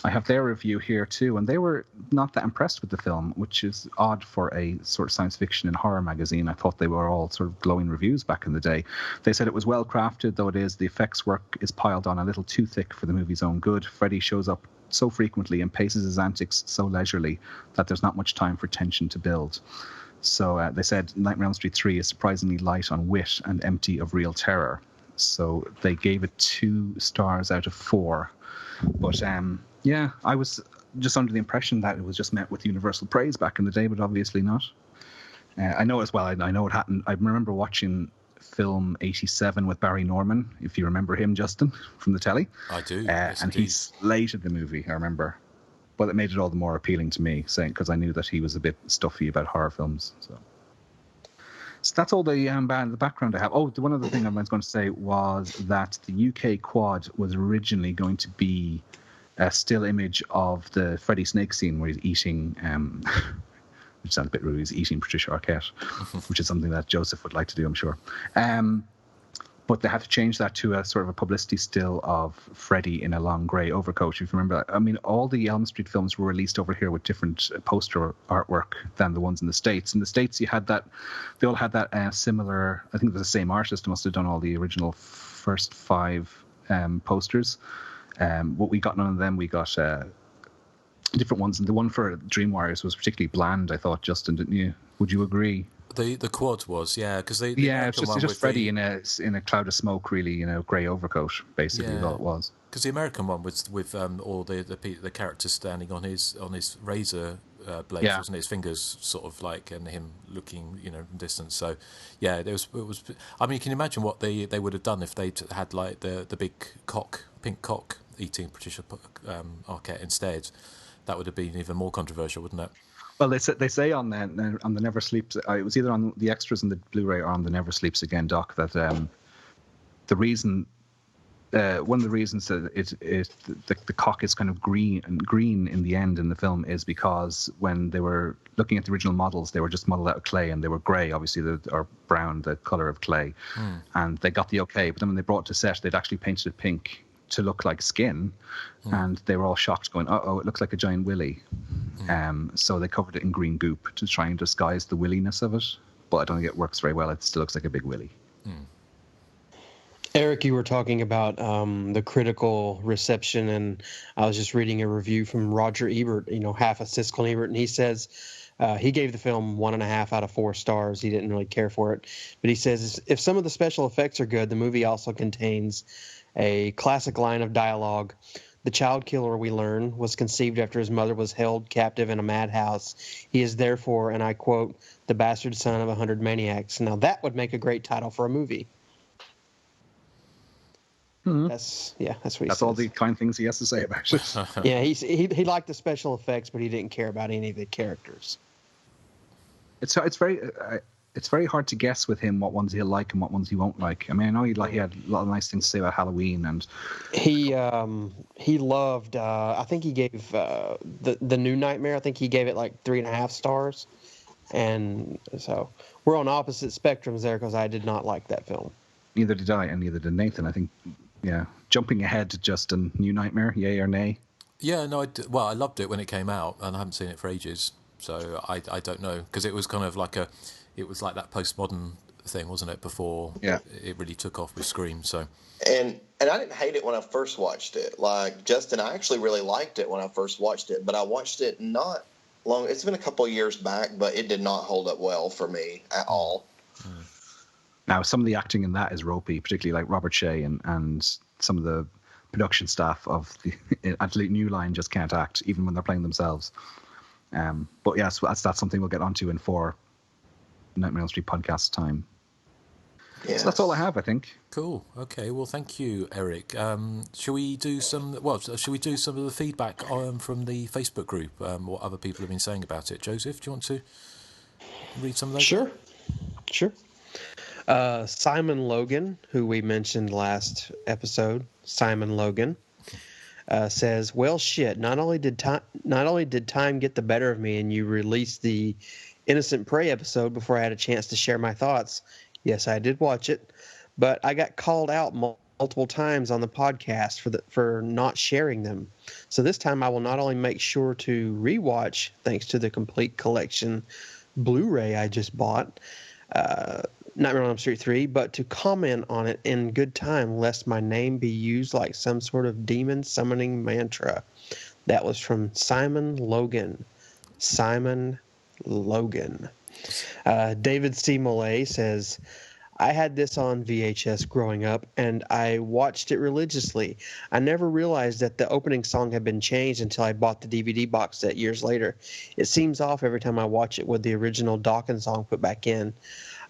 L: I have their review here too, and they were not that impressed with the film, which is odd for a sort of science fiction and horror magazine. I thought they were all sort of glowing reviews back in the day. They said it was well crafted, though it is. The effects work is piled on a little too thick for the movie's own good. Freddy shows up so frequently and paces his antics so leisurely that there's not much time for tension to build. So they said Nightmare on Elm Street 3 is surprisingly light on wit and empty of real terror. So they gave it 2 stars out of 4. But yeah, I was just under the impression that it was just met with universal praise back in the day, but obviously not. I know as well, I know it happened. I remember watching film 87 with Barry Norman, if you remember him, Justin, from the telly.
K: I do. Yes,
L: and he slated the movie, I remember. But it made it all the more appealing to me, saying because I knew that he was a bit stuffy about horror films. So that's all the background I have. Oh, the one other thing I was going to say was that the UK quad was originally going to be a still image of the Freddy Snake scene where he's eating, which sounds a bit rude, he's eating Patricia Arquette, which is something that Joseph would like to do, I'm sure. But they had to change that to a sort of a publicity still of Freddy in a long grey overcoat. If you remember that. I mean, all the Elm Street films were released over here with different poster artwork than the ones in the States. In the States, you had that, they all had that similar, I think it was the same artist who must have done all the original first 5 posters. What we got none of them, we got different ones. And the one for Dream Warriors was particularly bland, I thought, Justin, didn't you? Would you agree?
K: The quad was, yeah, because it's
L: just Freddy in a cloud of smoke, really, grey overcoat, basically, all it was.
K: Because the American one was with all the characters standing on his razor blades, wasn't it? His fingers sort of like, and him looking, from distance. So, yeah, it was. I mean, you can imagine what they would have done if they had like the big pink cock eating Patricia Arquette instead. That would have been even more controversial, wouldn't it?
L: Well, they say on the Never Sleeps, it was either on the extras in the Blu-ray or on the Never Sleeps Again doc, that the reason, one of the reasons that the cock is kind of green in the end in the film is because when they were looking at the original models, they were just modeled out of clay and they were grey, obviously, or brown, the colour of clay, and they got the okay. But then when they brought it to set, they'd actually painted it pink to look like skin, and they were all shocked, going, it looks like a giant willy. So they covered it in green goop to try and disguise the williness of it, but I don't think it works very well. It still looks like a big willy.
M: Erik, you were talking about the critical reception, and I was just reading a review from Roger Ebert, half a Siskel Ebert, and he says he gave the film 1.5 out of 4 stars. He didn't really care for it, but he says if some of the special effects are good, the movie also contains a classic line of dialogue. The child killer, we learn, was conceived after his mother was held captive in a madhouse. He is therefore, and I quote, the bastard son of 100 maniacs. Now that would make a great title for a movie.
L: Mm-hmm.
M: That's what he says.
L: That's all the kind things he has to say about it.
M: Yeah, he liked the special effects, but he didn't care about any of the characters.
L: It's very hard to guess with him what ones he'll like and what ones he won't like. I mean, I know he had a lot of nice things to say about Halloween, and
M: he loved. I think he gave the new Nightmare. I think he gave it like 3.5 stars, and so we're on opposite spectrums there because I did not like that film.
L: Neither did I, and neither did Nathan. I think, yeah. Jumping ahead to Justin, New Nightmare, yay or nay?
K: Yeah, no, I loved it when it came out, and I haven't seen it for ages, so I don't know, because it was kind of like it was like that postmodern thing, wasn't it, before it really took off with Scream. So
N: and I didn't hate it when I first watched it. Like Justin, I actually really liked it when I first watched it, but I watched it not long. It's been a couple of years back, but it did not hold up well for me at all.
L: Now, some of the acting in that is ropey, particularly like Robert Shea and some of the production staff of the Absolute New Line just can't act, even when they're playing themselves. But yes, that's something we'll get onto in 4 Nightmare on Elm Street podcast time. Yes. So that's all I have, I think.
K: Cool. Okay. Well, thank you, Erik. Shall we do some of the feedback from the Facebook group? What other people have been saying about it? Joseph, do you want to read some of those?
M: Sure. Simon Logan, who we mentioned last episode, Simon Logan, says, "Well, shit. Not only did time get the better of me, and you released the Innocent Prey episode before I had a chance to share my thoughts. Yes, I did watch it, but I got called out multiple times on the podcast for not sharing them. So this time I will not only make sure to rewatch, thanks to the complete collection Blu-ray I just bought, Nightmare on Elm Street 3, but to comment on it in good time, lest my name be used like some sort of demon summoning mantra. That was from Simon Logan. Simon Logan. David C. Millay says, I had this on VHS growing up, and I watched it religiously. I never realized that the opening song had been changed until I bought the DVD box set years later. It seems off every time I watch it with the original Dawkins song put back in.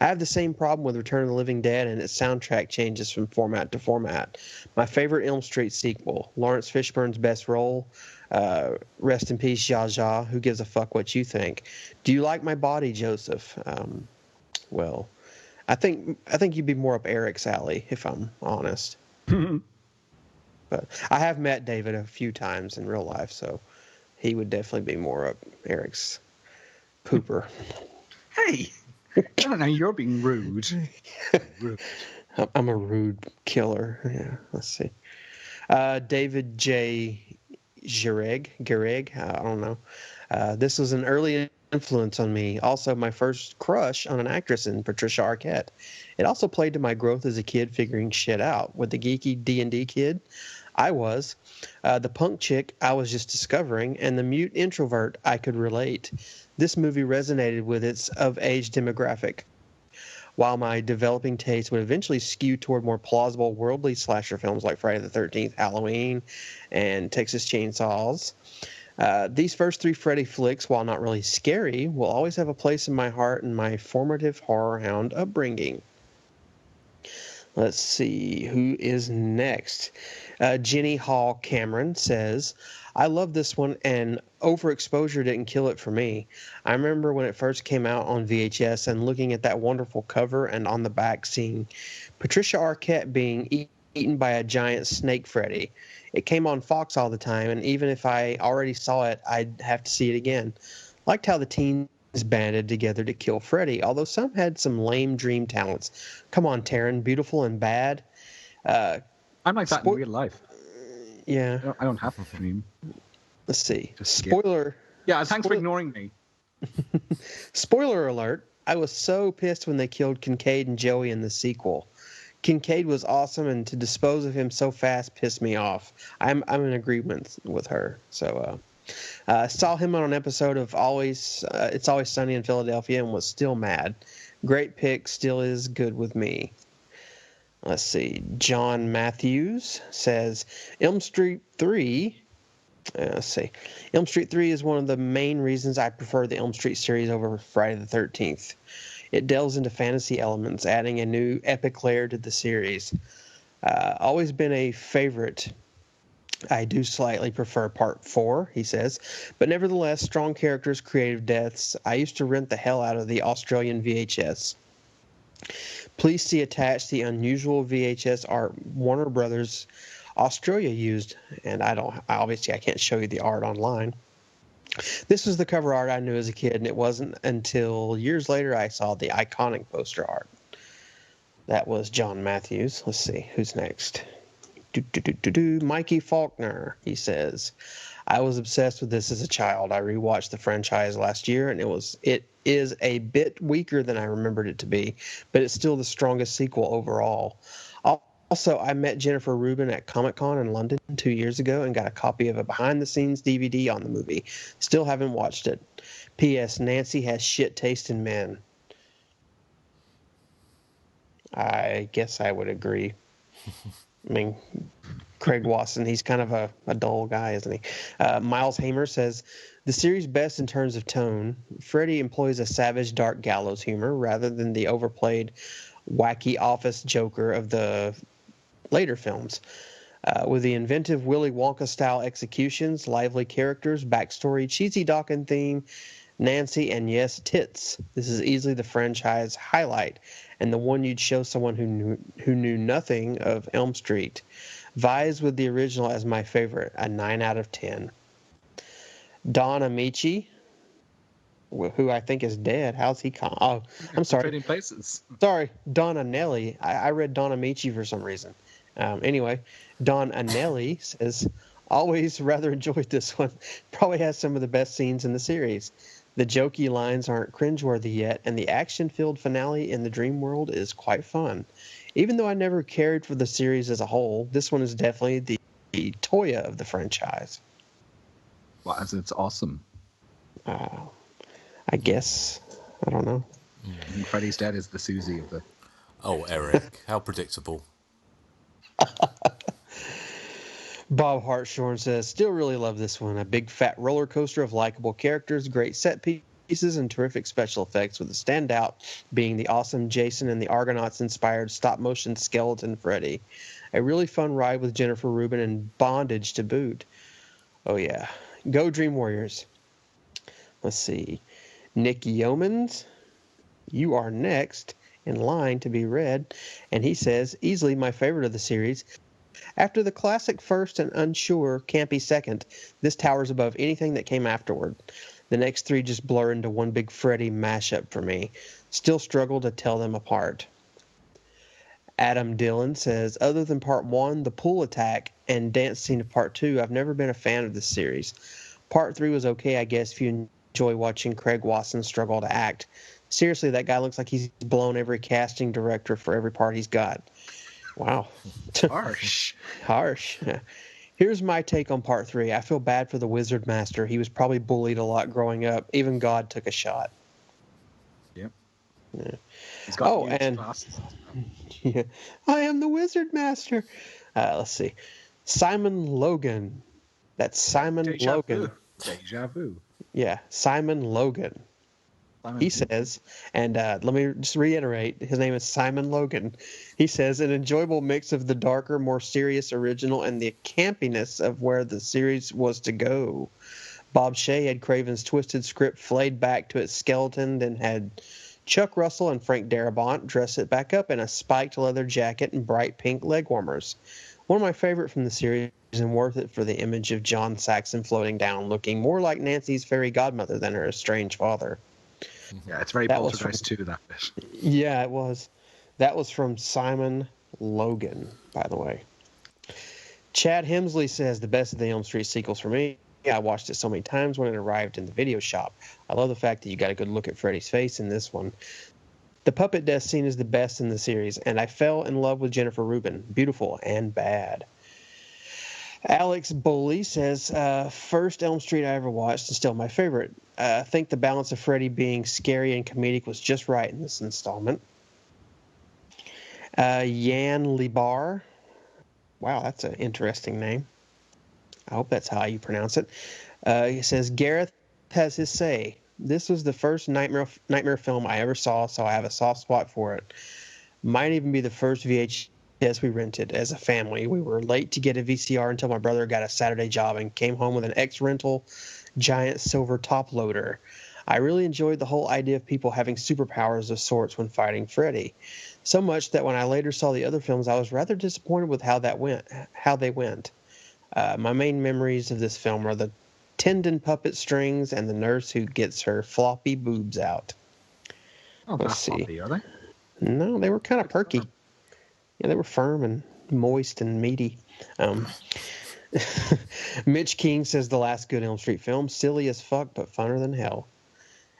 M: I have the same problem with Return of the Living Dead, and its soundtrack changes from format to format. My favorite Elm Street sequel, Lawrence Fishburne's best role, rest in peace, Zsa Zsa. Who gives a fuck what you think? Do you like my body, Joseph? Well, I think you'd be more up Eric's alley, if I'm honest. But I have met David a few times in real life, so he would definitely be more up Eric's pooper.
L: Hey, I don't know. You're being rude.
M: Rude. I'm a rude killer. Yeah, let's see. David J. Gareg, I don't know. This was an early influence on me. Also, my first crush on an actress in Patricia Arquette. It also played to my growth as a kid figuring shit out. With the geeky D&D kid, I was. The punk chick, I was just discovering. And the mute introvert, I could relate. This movie resonated with its of-age demographic. While my developing taste would eventually skew toward more plausible worldly slasher films like Friday the 13th, Halloween, and Texas Chainsaws, these first three Freddy flicks, while not really scary, will always have a place in my heart and my formative horror hound upbringing. Let's see, who is next? Jenny Hall Cameron says, I love this one, and overexposure didn't kill it for me. I remember when it first came out on VHS and looking at that wonderful cover and on the back seeing Patricia Arquette being eaten by a giant snake Freddy. It came on Fox all the time, and even if I already saw it, I'd have to see it again. Liked how the teens banded together to kill Freddy, although some had some lame dream talents. Come on, Taryn, beautiful and bad.
L: I'm like that in real life.
M: Yeah.
L: I don't have a dream.
M: Let's see. Spoiler.
L: Yeah, thanks for ignoring me.
M: Spoiler alert. I was so pissed when they killed Kincaid and Joey in the sequel. Kincaid was awesome, and to dispose of him so fast pissed me off. I'm in agreement with her. So saw him on an episode of It's Always Sunny in Philadelphia and was still mad. Great pick, still is good with me. Let's see. John Matthews says Elm Street 3. Let's see. Elm Street 3 is one of the main reasons I prefer the Elm Street series over Friday the 13th. It delves into fantasy elements, adding a new epic layer to the series. Always been a favorite. I do slightly prefer part 4, he says, but nevertheless, strong characters, creative deaths. I used to rent the hell out of the Australian VHS. Please see attached the unusual VHS art Warner Brothers Australia used, and I can't show you the art online. This was the cover art I knew as a kid, and it wasn't until years later I saw the iconic poster art. That was John Matthews. Let's see, who's next? Mikey Faulkner, he says, I was obsessed with this as a child. I rewatched the franchise last year, and it is a bit weaker than I remembered it to be, but it's still the strongest sequel overall. Also, I met Jennifer Rubin at Comic-Con in London 2 years ago and got a copy of a behind-the-scenes DVD on the movie. Still haven't watched it. P.S. Nancy has shit taste in men. I guess I would agree. I mean, Craig Wasson, he's kind of a dull guy, isn't he? Miles Hamer says, the series best in terms of tone. Freddy employs a savage, dark gallows humor rather than the overplayed, wacky office joker of the later films. With the inventive Willy Wonka-style executions, lively characters, backstory, cheesy Dawkins theme, Nancy, and yes, tits. This is easily the franchise highlight, and the one you'd show someone who knew nothing of Elm Street. Vies with the original as my favorite, a 9 out of 10. Don Amici, who I think is dead. How's he? Oh, I'm sorry.
L: Trading places.
M: Sorry, Donna Nelly. I read Don Amici for some reason. Anyway, Don Anelli says, always rather enjoyed this one. Probably has some of the best scenes in the series. The jokey lines aren't cringeworthy yet, and the action-filled finale in the dream world is quite fun. Even though I never cared for the series as a whole, this one is definitely the Toya of the franchise.
L: Well, it's awesome.
M: I guess. I don't know.
L: And Freddy's Dead is the Susie of the...
K: Oh, Erik, how predictable.
M: Bob Hartshorn says, still really love this one. A big fat roller coaster of likable characters, great set pieces, and terrific special effects, with the standout being the awesome Jason and the Argonauts-inspired stop-motion skeleton Freddy. A really fun ride with Jennifer Rubin and bondage to boot. Oh, yeah. Go Dream Warriors. Let's see. Nick Yeomans, you are next in line to be read. And he says, easily my favorite of the series. After the classic first and unsure campy second, this towers above anything that came afterward. The next three just blur into one big Freddy mashup for me. Still struggle to tell them apart. Adam Dillon says, other than part 1, the pool attack, and dance scene of part 2, I've never been a fan of this series. Part 3 was okay, I guess, if you enjoy watching Craig Wasson struggle to act. Seriously, that guy looks like he's blown every casting director for every part he's got. Wow.
L: Harsh.
M: Harsh. Here's my take on part 3. I feel bad for the Wizard Master. He was probably bullied a lot growing up. Even God took a shot.
L: Yep.
M: Yeah.
L: He's got
M: and
L: glasses.
M: yeah, I am the Wizard Master. Let's see. Simon Logan. That's Simon Logan.
L: Deja vu.
M: Yeah, Simon Logan. He says, and let me just reiterate, his name is Simon Logan. He says, an enjoyable mix of the darker, more serious original and the campiness of where the series was to go. Bob Shea had Craven's twisted script flayed back to its skeleton, then had Chuck Russell and Frank Darabont dress it back up in a spiked leather jacket and bright pink leg warmers. One of my favorite from the series, and worth it for the image of John Saxon floating down, looking more like Nancy's fairy godmother than her estranged father.
L: Yeah, it's very Poltergeist too, that bit.
M: Yeah, it was. That was from Simon Logan, by the way. Chad Hemsley says, the best of the Elm Street sequels for me. I watched it so many times when it arrived in the video shop. I love the fact that you got a good look at Freddy's face in this one. The puppet death scene is the best in the series, and I fell in love with Jennifer Rubin. Beautiful and bad. Alex Boley says, first Elm Street I ever watched and still my favorite. I think the balance of Freddy being scary and comedic was just right in this installment. Jan Libar. Wow, that's an interesting name. I hope that's how you pronounce it. He says, Gareth has his say. This was the first nightmare film I ever saw, so I have a soft spot for it. Might even be the first VHS we rented as a family. We were late to get a VCR until my brother got a Saturday job and came home with an ex-rental giant silver top loader. I really enjoyed the whole idea of people having superpowers of sorts when fighting Freddy. So much that when I later saw the other films, I was rather disappointed with how they went. My main memories of this film are the tendon puppet strings and the nurse who gets her floppy boobs out.
L: Oh,
M: Let's
L: not
M: see.
L: floppy, are they?
M: No, they were kind of perky. Yeah, they were firm and moist and meaty. Mitch King says the last good Elm Street film, silly as fuck but funner than hell.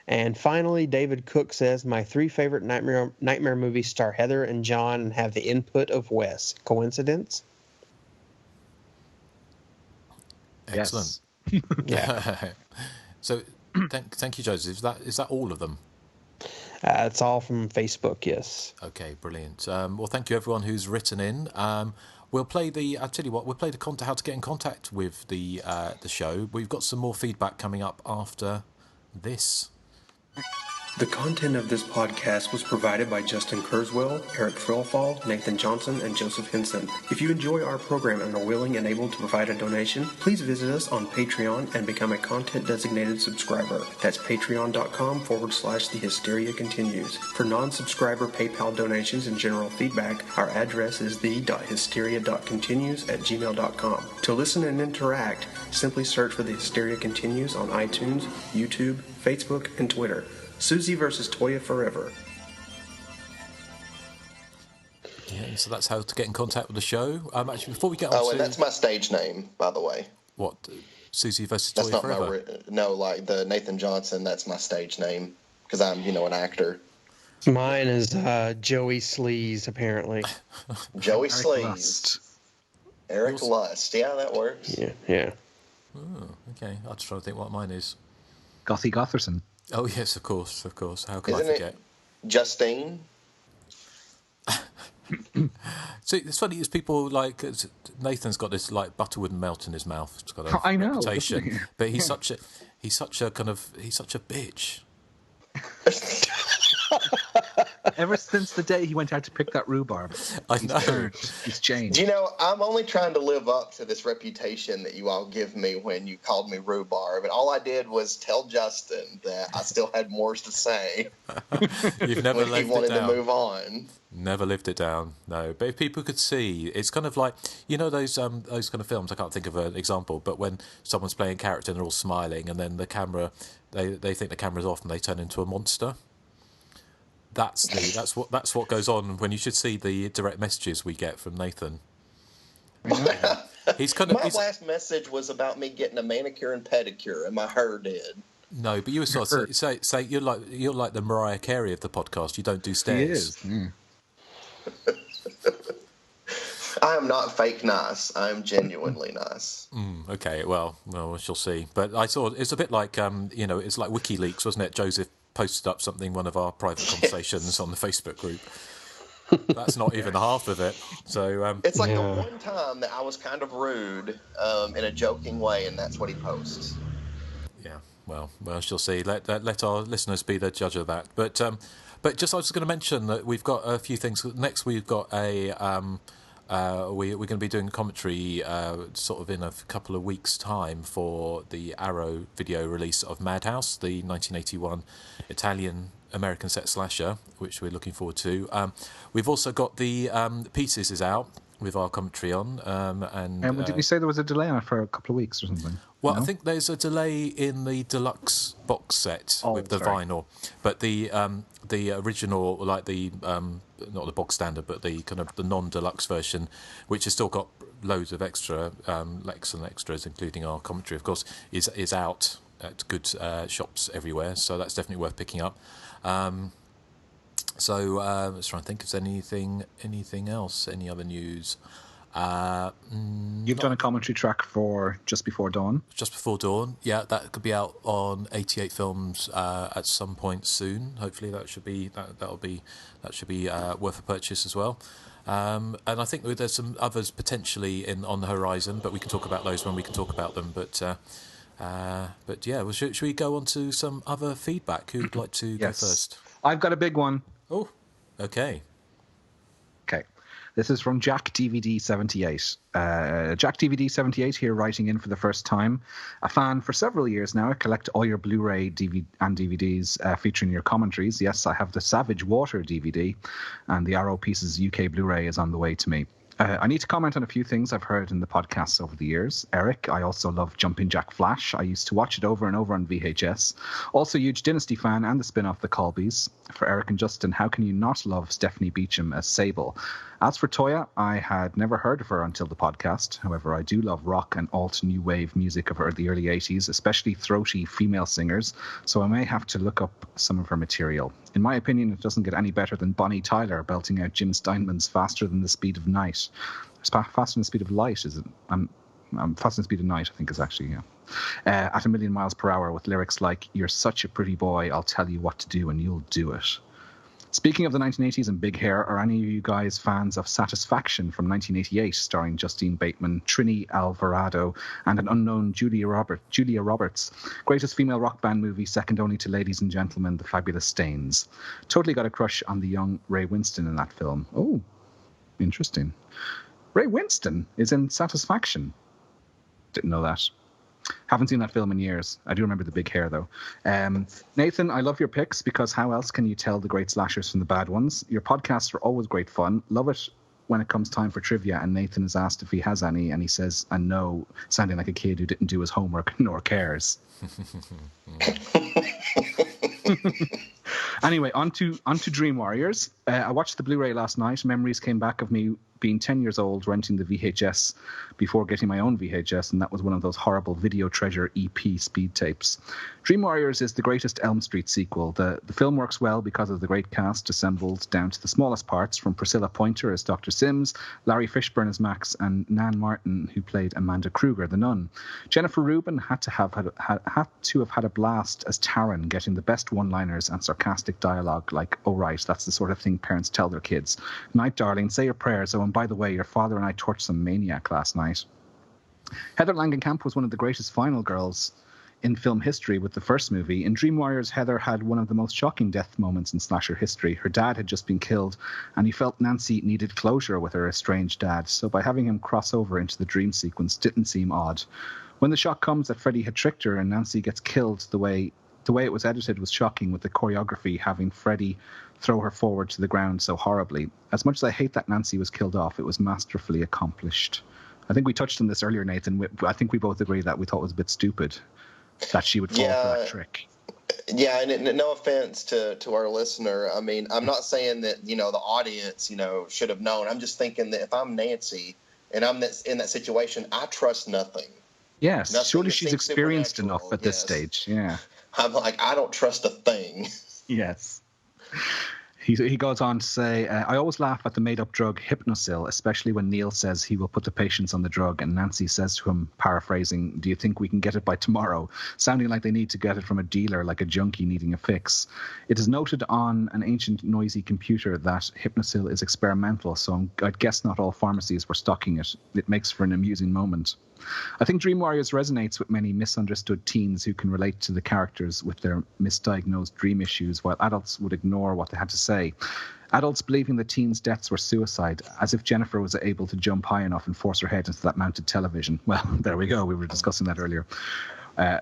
M: And finally, David Cook says my 3 favorite nightmare movies star Heather and John and have the input of Wes. Coincidence?
K: Excellent.
M: Yeah.
K: So, thank you, Joseph. Is that all of them?
M: It's all from Facebook, yes.
K: Okay, brilliant. Well, thank you everyone who's written in. We'll play the. I'll tell you what. We'll play the how to get in contact with the show. We've got some more feedback coming up after this.
M: The content of this podcast was provided by Justin Kurzweil, Erik Frillfall, Nathan Johnson, and Joseph Henson. If you enjoy our program and are willing and able to provide a donation, please visit us on Patreon and become a content-designated subscriber. That's patreon.com/The Hysteria Continues. For non-subscriber PayPal donations and general feedback, our address is the.hysteria.continues@gmail.com. To listen and interact, simply search for The Hysteria Continues on iTunes, YouTube, Facebook, and Twitter. Susie versus Toya forever.
K: Yeah, And so that's how to get in contact with the show. Actually, before we get on
N: and that's my stage name, by the way.
K: What? Susie versus
N: That's
K: Toya
N: not
K: Forever?
N: No, like the Nathan Johnson, that's my stage name. Because I'm, an actor.
M: Mine is Joey Sleaze, apparently.
N: Joey
L: Erik
N: Sleaze.
L: Lust.
N: Erik Lust. Yeah, that works.
M: Yeah.
K: Oh, okay. I'll just try to think what mine is.
L: Gothy Gotherson.
K: Oh, yes, of course. How can I
N: Isn't
K: forget?
N: it Justine?
K: See, it's funny, is people like Nathan's got this like butterwood melt in his mouth. It's got a
L: I know,
K: reputation,
L: doesn't he?
K: but he's such a bitch.
L: Ever since the day he went out to pick that rhubarb, he's changed.
N: I'm only trying to live up to this reputation that you all give me when you called me rhubarb, and all I did was tell Justin that I still had more to say.
K: You've never
N: when he wanted to move on.
K: Never lived it down, no. But if people could see, it's kind of like, those kind of films, I can't think of an example, but when someone's playing a character and they're all smiling and then the camera, they think the camera's off and they turn into a monster. That's what goes on when you should see the direct messages we get from Nathan.
N: My last message was about me getting a manicure and pedicure, and my hair did.
K: No, but you were sort of say you're like the Mariah Carey of the podcast. You don't do stairs.
L: He is.
N: I am not fake nice. I am genuinely nice.
K: Okay, well, we shall see. But I saw it's a bit like it's like WikiLeaks, wasn't it? Joseph posted up one of our private conversations on the Facebook group. That's not even half of it. So
N: it's like the one time that I was kind of rude in a joking way, and that's what he posts.
K: Yeah, well, she'll see. Let our listeners be the judge of that. But just I was going to mention that we've got a few things. Next, we've got a we're going to be doing commentary sort of in a couple of weeks' time for the Arrow video release of Madhouse, the 1981 Italian-American set slasher, which we're looking forward to. We've also got the Pieces is out with our commentary on. And
L: did you say there was a delay on it for a couple of weeks or something?
K: Well,
L: No?
K: I think there's a delay in the deluxe box set with the vinyl, but the original, like the not the box standard, but the kind of the non-deluxe version, which has still got loads of extra excellent extras, including our commentary, of course, is out at good shops everywhere. So that's definitely worth picking up. So let's try and think if there's anything else, any other news.
L: You've done a commentary track for Just Before Dawn.
K: Just Before Dawn, yeah, that could be out on 88 Films at some point soon. Hopefully, that should be worth a purchase as well. And I think there's some others potentially on the horizon, but we can talk about those when we can talk about them. But yeah, well, should we go on to some other feedback? Who'd like to go first?
L: I've got a big one.
K: Oh, okay.
L: This is from Jack DVD 78. Jack DVD 78 here, writing in for the first time. A fan for several years now. I collect all your Blu-ray and DVDs featuring your commentaries. Yes, I have the Savage Water DVD, and the Arrow Pieces UK Blu-ray is on the way to me. I need to comment on a few things I've heard in the podcasts over the years. Erik, I also love Jumping Jack Flash. I used to watch it over and over on VHS. Also a huge Dynasty fan and the spin-off The Colbys. For Erik and Justin, how can you not love Stephanie Beacham as Sable? As for Toya, I had never heard of her until the podcast. However, I do love rock and alt new wave music of the early 80s, especially throaty female singers, so I may have to look up some of her material. In my opinion, it doesn't get any better than Bonnie Tyler belting out Jim Steinman's Faster Than the Speed of Night. Faster Than the Speed of Light, is it? Faster Than the Speed of Night, I think is actually, yeah. At 1,000,000 miles per hour with lyrics like, "You're such a pretty boy, I'll tell you what to do and you'll do it." Speaking of the 1980s and big hair, are any of you guys fans of Satisfaction from 1988, starring Justine Bateman, Trini Alvarado, and an unknown Julia Roberts? Greatest female rock band movie, second only to Ladies and Gentlemen, The Fabulous Stains. Totally got a crush on the young Ray Winston in that film. Oh, interesting. Ray Winston is in Satisfaction. Didn't know that. Haven't seen that film in years. I do remember the big hair, though. Nathan, I love your picks because how else can you tell the great slashers from the bad ones? Your podcasts are always great fun. Love it when it comes time for trivia and Nathan is asked if he has any and he says, "and no," sounding like a kid who didn't do his homework nor cares. Anyway, on to Dream Warriors. I watched the Blu-ray last night. Memories came back of me being 10 years old, renting the VHS before getting my own VHS, and that was one of those horrible Video Treasure EP speed tapes. Dream Warriors is the greatest Elm Street sequel. The film works well because of the great cast assembled down to the smallest parts, from Priscilla Pointer as Dr. Sims, Larry Fishburne as Max, and Nan Martin, who played Amanda Kruger, the nun. Jennifer Rubin had to have had a blast as Taryn, getting the best one-liners and sarcastic dialogue like, "Oh right, that's the sort of thing parents tell their kids. Night, darling, say your prayers. Oh, and by the way, your father and I torched some maniac last night." Heather Langenkamp was one of the greatest final girls in film history with the first movie. In Dream Warriors, Heather had one of the most shocking death moments in slasher history. Her dad had just been killed, and he felt Nancy needed closure with her estranged dad, so by having him cross over into the dream sequence didn't seem odd. When the shock comes that Freddy had tricked her and Nancy gets killed, the way it was edited was shocking, with the choreography having Freddy throw her forward to the ground so horribly. As much as I hate that Nancy was killed off, it was masterfully accomplished. I think we touched on this earlier, Nathan. I think we both agree that we thought it was a bit stupid that she would fall for that trick.
N: Yeah, and no offense to our listener. I mean, I'm not saying that, the audience, should have known. I'm just thinking that if I'm Nancy and I'm in that situation, I trust nothing.
L: Yes,
N: nothing
L: surely she's experienced enough at this stage. Yeah.
N: I'm like, I don't trust a thing.
L: Yes. He goes on to say, I always laugh at the made-up drug Hypnosil, especially when Neil says he will put the patients on the drug, and Nancy says to him, paraphrasing, "Do you think we can get it by tomorrow?" Sounding like they need to get it from a dealer, like a junkie needing a fix. It is noted on an ancient noisy computer that Hypnosil is experimental, so I'd guess not all pharmacies were stocking it. It makes for an amusing moment. I think Dream Warriors resonates with many misunderstood teens who can relate to the characters with their misdiagnosed dream issues, while adults would ignore what they had to say. Adults believing the teens' deaths were suicide, as if Jennifer was able to jump high enough and force her head into that mounted television. Well, there we go. We were discussing that earlier.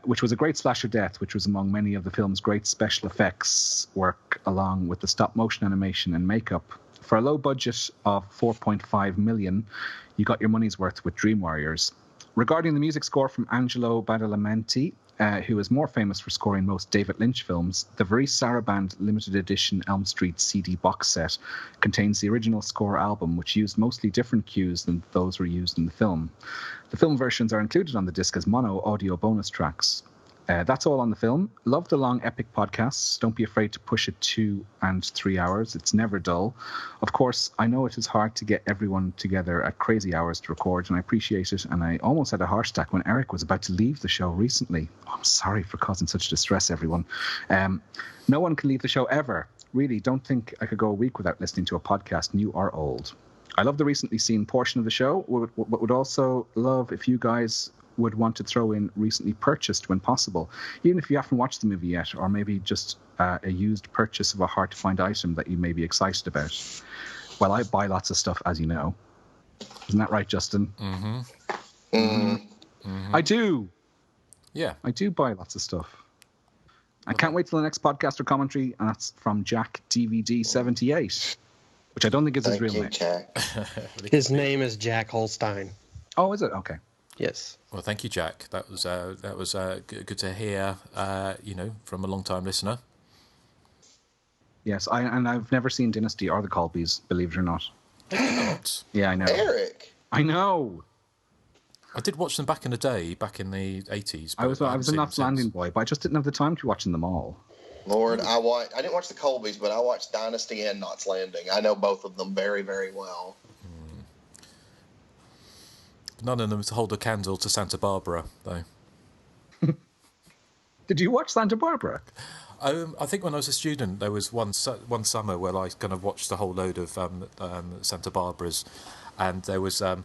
L: Which was a great slasher death, which was among many of the film's great special effects work, along with the stop-motion animation and makeup. For a low budget of $4.5 million, you got your money's worth with Dream Warriors. Regarding the music score from Angelo Badalamenti, who is more famous for scoring most David Lynch films, the very Saraband limited edition Elm Street CD box set contains the original score album, which used mostly different cues than those were used in the film. The film versions are included on the disc as mono audio bonus tracks. That's all on the film. Love the long epic podcasts. Don't be afraid to push it 2 and 3 hours. It's never dull. Of course, I know it is hard to get everyone together at crazy hours to record, and I appreciate it. And I almost had a heart attack when Erik was about to leave the show recently. Oh, I'm sorry for causing such distress, everyone. No one can leave the show ever. Really, don't think I could go a week without listening to a podcast, new or old. I love the recently seen portion of the show. Would also love if you guys would want to throw in recently purchased when possible, even if you haven't watched the movie yet, or maybe just a used purchase of a hard-to-find item that you may be excited about. Well, I buy lots of stuff, as you know. Isn't that right, Justin?
K: Mm-hmm.
N: Mm-hmm.
K: Mm-hmm.
L: I do.
K: Yeah.
L: I do buy lots of stuff. I can't wait till the next podcast or commentary, and that's from Jack DVD78, which I don't think is his real name.
N: Jack.
M: His name is Jack Holstein.
L: Oh, is it? Okay.
M: Yes.
K: Well, thank you, Jack. That was good to hear. From a long-time listener.
L: Yes, I've never seen Dynasty or the Colbys, believe it or not.
K: Not.
L: Yeah, I know.
N: Erik.
L: I know.
K: I did watch them back in the day, back in the 80s.
L: I was a Knots Landing boy, but I just didn't have the time to watching them all.
N: Lord, I didn't watch the Colbys, but I watched Dynasty and Knots Landing. I know both of them very, very well.
K: None of them hold a candle to Santa Barbara, though.
L: Did you watch Santa Barbara?
K: I think when I was a student, there was one summer where I kind of watched a whole load of Santa Barbaras, and there was I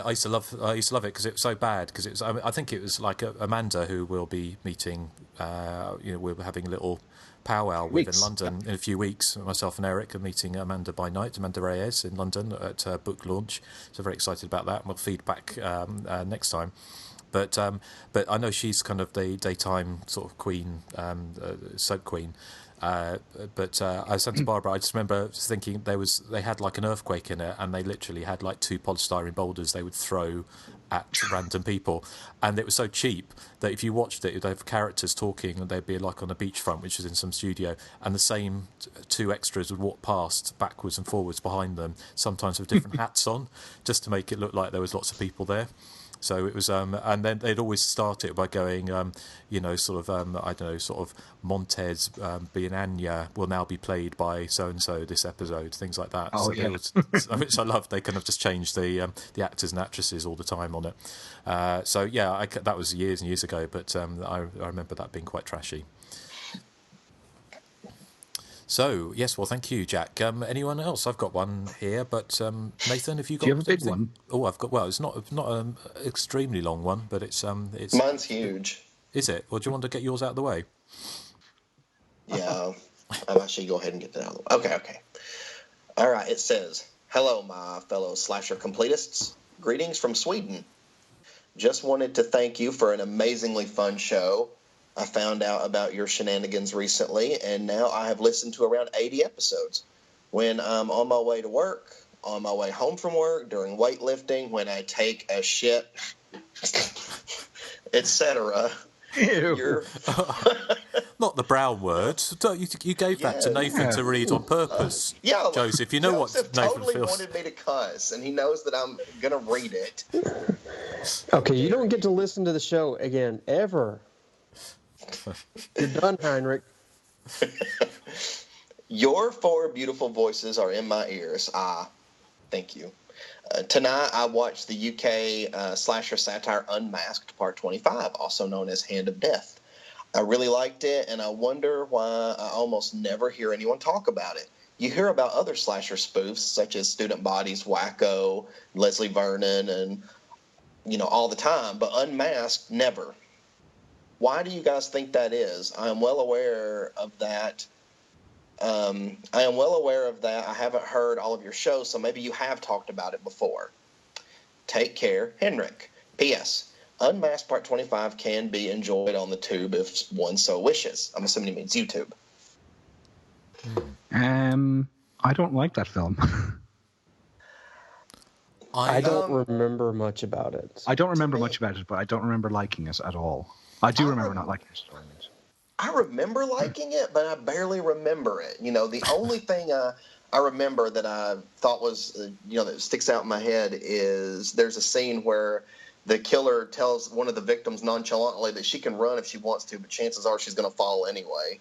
K: used to love it because it was so bad. Because it was, I think it was like Amanda, who we'll be meeting. We're having a little powwow with in London in a few weeks. Myself and Erik are meeting Amanda by night, Amanda Reyes, in London at a book launch. So very excited about that, and we'll feed back next time. But I know she's kind of the daytime sort of queen, soap queen. But Santa Barbara, I just remember thinking they had like an earthquake in it, and they literally had like 2 polystyrene boulders they would throw at random people, and it was so cheap that if you watched it, they'd have characters talking, and they'd be like on a beachfront, which is in some studio, and the same 2 extras would walk past backwards and forwards behind them, sometimes with different hats on, just to make it look like there was lots of people there. So it was, and then they'd always start it by going, sort of, I don't know, sort of Montez Bienania will now be played by so and so this episode, things like that.
L: Oh,
K: so
L: yeah.
K: which I loved. They kind of just changed the actors and actresses all the time on it. That was years and years ago, but I remember that being quite trashy. So, yes, well, thank you, Jack. Anyone else? I've got one here, but Nathan, have you got...
L: Do you have a big one?
K: Oh, I've got... Well, it's not an extremely long one, but it's...
N: Mine's huge.
K: Is it? Or do you want to get yours out of the way?
N: Yeah, I'll actually go ahead and get that out of the way. Okay. All right, it says, "Hello, my fellow slasher completists. Greetings from Sweden. Just wanted to thank you for an amazingly fun show. I found out about your shenanigans recently, and now I have listened to around 80 episodes. When I'm on my way to work, on my way home from work, during weightlifting, when I take a shit, etc.
K: Not the brown word. You gave that to Nathan to read on purpose. Joseph, you know
N: Joseph
K: what Nathan
N: totally
K: feels.
N: wanted me to cuss, and he knows that I'm going to read it.
M: Okay, you don't get to listen to the show again, ever. You're done, Heinrich.
N: Your 4 beautiful voices are in my ears. Thank you. Tonight, I watched the UK slasher satire Unmasked Part 25, also known as Hand of Death. I really liked it, and I wonder why I almost never hear anyone talk about it. You hear about other slasher spoofs, such as Student Body's Wacko, Leslie Vernon, and, all the time, but Unmasked, never. Why do you guys think that is? I am well aware of that. I haven't heard all of your shows, so maybe you have talked about it before. Take care, Henrik. P.S. Unmasked Part 25 can be enjoyed on the tube if one so wishes. I'm assuming he means YouTube.
L: I don't like that film.
M: I don't remember much about it.
L: I don't remember much about it, but I don't remember liking it at all. I do remember not liking it.
N: I remember liking it, but I barely remember it. The only thing I remember that I thought was, that sticks out in my head is there's a scene where the killer tells one of the victims nonchalantly that she can run if she wants to, but chances are she's going to fall anyway.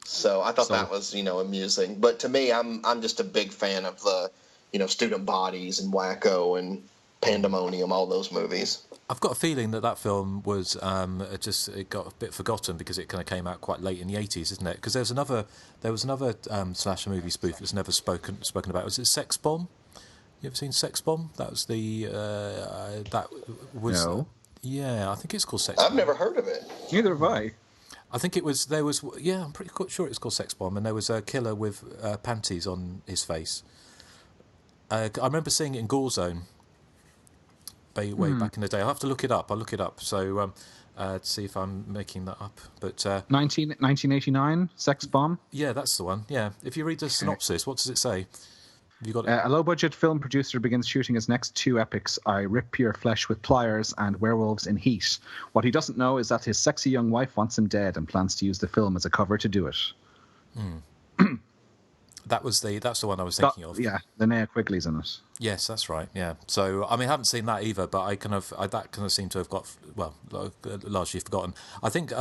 N: So I thought that was, amusing. But to me, I'm just a big fan of the, Student Bodies and Wacko and Pandemonium, all those movies.
K: I've got a feeling that film was it got a bit forgotten because it kind of came out quite late in the 80s, isn't it? Because there was another slasher movie spoof that's never spoken about. Was it Sex Bomb? You ever seen Sex Bomb? That was
L: No.
K: Yeah, I think it's called Sex Bomb.
N: I've never heard of it.
L: Neither have I.
K: I think I'm pretty sure it was called Sex Bomb, and there was a killer with panties on his face. I remember seeing it in Gore Zone. Way back in the day. I'll have to look it up. I'll look it up. So to see if I'm making that up. But
L: 1989, Sex Bomb?
K: Yeah, that's the one. Yeah. If you read the synopsis, what does it say? Have you got it?
L: A low-budget film producer begins shooting his next 2 epics, I Rip Your Flesh with Pliers and Werewolves in Heat. What he doesn't know is that his sexy young wife wants him dead and plans to use the film as a cover to do it.
K: That's the one I was thinking of.
L: Yeah, Linnea Quigley's in it.
K: Yes, that's right. Yeah. So I haven't seen that either, but that kind of seemed to have got largely forgotten. I think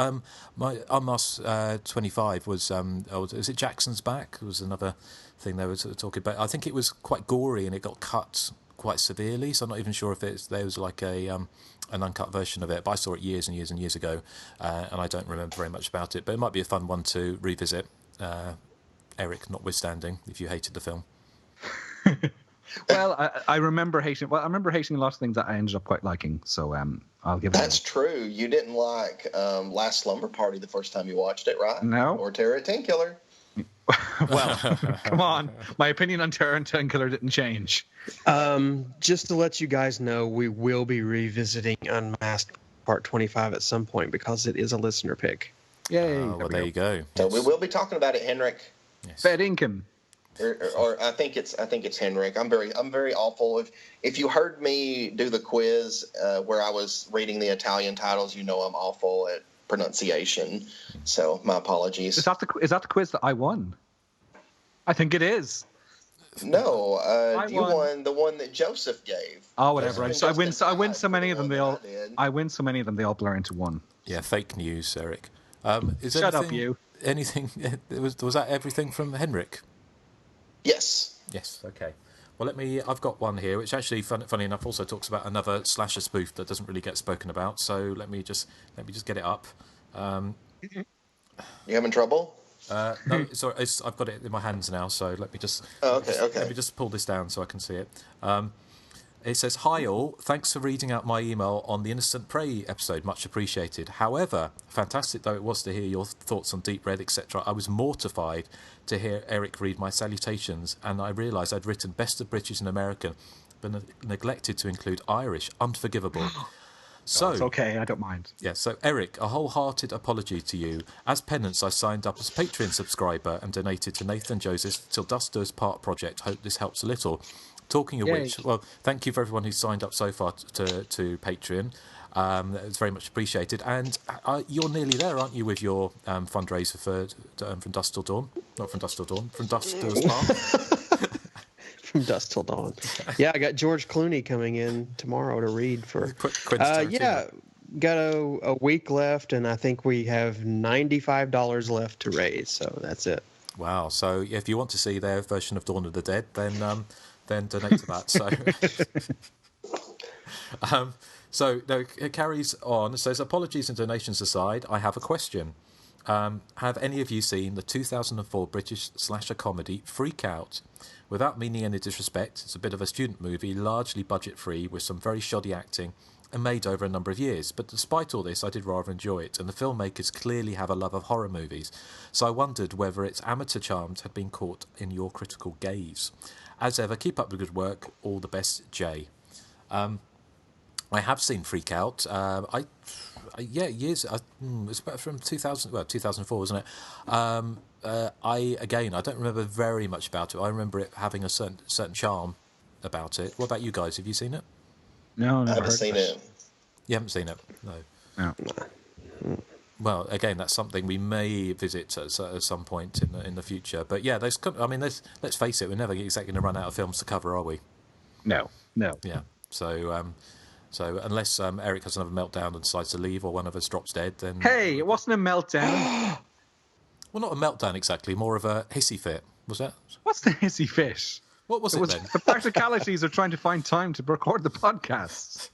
K: my Unmasked 25 was is it Jackson's Back? It was another thing they were talking about. I think it was quite gory and it got cut quite severely. So I'm not even sure if there was like an uncut version of it. But I saw it years and years and years ago, and I don't remember very much about it. But it might be a fun one to revisit. Erik, notwithstanding, if you hated the film.
L: Well, I remember hating. Well, I remember hating a lot of things that I ended up quite liking. So I'll give it.
N: That's true. You didn't like Last Slumber Party the first time you watched it, right?
L: No.
N: Or Terror at Tenkiller.
L: Well, come on. My opinion on Terror and Tenkiller didn't change.
M: Just to let you guys know, we will be revisiting Unmasked Part 25 at some point because it is a listener pick.
L: Yay!
K: Well, there you go.
N: So we will be talking about it, Henrik.
K: Yes.
L: Fair income.
N: Or I think it's Henrik. I'm very awful. If you heard me do the quiz where I was reading the Italian titles, you know I'm awful at pronunciation. So my apologies.
L: Is that the quiz that I won? I think it is.
N: No, you won the one that Joseph gave.
L: Oh, whatever. I win so many of them. I win so many of them. They all blur into one.
K: Yeah, fake news, Erik.
L: Shut up, you.
K: Anything? Was that everything from Henrik?
N: Yes.
K: Yes. Okay. Well, I've got one here, which actually, funny enough, also talks about another slasher spoof that doesn't really get spoken about. So let me just get it up.
N: You having trouble?
K: No, sorry, I've got it in my hands now. So let me just.
N: Okay.
K: Let me just pull this down so I can see it. It says, "Hi all, thanks for reading out my email on the Innocent Prey episode, much appreciated. However, fantastic though it was to hear your thoughts on Deep Red, etc., I was mortified to hear Erik read my salutations, and I realised I'd written Best of British and American, but neglected to include Irish. Unforgivable." So
L: it's okay, I don't mind.
K: Yeah, so Erik, a wholehearted apology to you. As penance, I signed up as a Patreon subscriber and donated to Nathan Joseph's Till Dust Does Part project. Hope this helps a little. Talking of which, well, thank you for everyone who's signed up so far to Patreon. It's very much appreciated. And you're nearly there, aren't you, with your fundraiser from Dusk Till Dawn? Not from Dusk Till Dawn, from Dusk Till Dawn.
M: From Dusk Till Dawn. Yeah, I got George Clooney coming in tomorrow to read for... yeah, got a week left, and I think we have $95 left to raise, so that's it.
K: Wow, so if you want to see their version of Dawn of the Dead, then donate to that. So it carries on. It says, apologies and donations aside, I have a question. Have any of you seen the 2004 British slasher comedy Freak Out? Without meaning any disrespect, it's a bit of a student movie, largely budget-free, with some very shoddy acting, and made over a number of years. But despite all this, I did rather enjoy it, and the filmmakers clearly have a love of horror movies. So I wondered whether its amateur charms had been caught in your critical gaze. As ever, keep up the good work. All the best, Jay. I have seen Freak Out. Years. It's about from 2004, wasn't it? I don't remember very much about it. I remember it having a certain charm about it. What about you guys? Have you seen it?
L: No,
N: I haven't seen it.
K: You haven't seen it? No. Well, again, that's something we may visit at some point in the future. But yeah, let's face it, we're never exactly going to run out of films to cover, are we?
L: No.
K: Yeah. So unless Erik has another meltdown and decides to leave, or one of us drops dead, then...
L: Hey, it wasn't a meltdown.
K: Well, not a meltdown exactly, more of a hissy fit, was that?
L: What's the hissy fit?
K: What was it then?
L: The practicalities of trying to find time to record the podcast.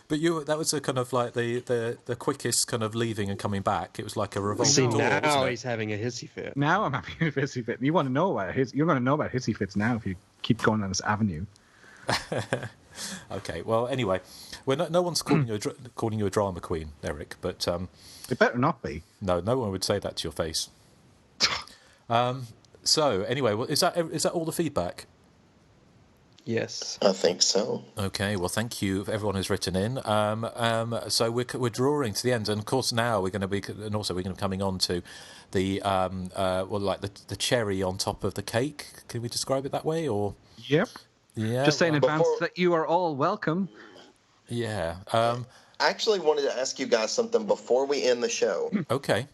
K: But that was a kind of like the quickest kind of leaving and coming back. It was like a revolving door.
M: Now he's having a hissy fit.
L: Now I'm having a hissy fit. You want to know about it? You're going to know about hissy fits now if you keep going on this avenue.
K: Okay. Well, anyway, no one's calling you a drama queen, Erik. But
L: it better not be.
K: No one would say that to your face. So anyway, well, is that all the feedback?
M: Yes,
N: I think so.
K: Okay, well, thank you for everyone who's written in. So we're drawing to the end, and of course now we're going to be coming on to the the cherry on top of the cake. Can we describe it that way, or?
L: Yep.
K: Yeah.
L: Just say in advance that you are all welcome.
K: Yeah.
N: I actually wanted to ask you guys something before we end the show.
K: Okay.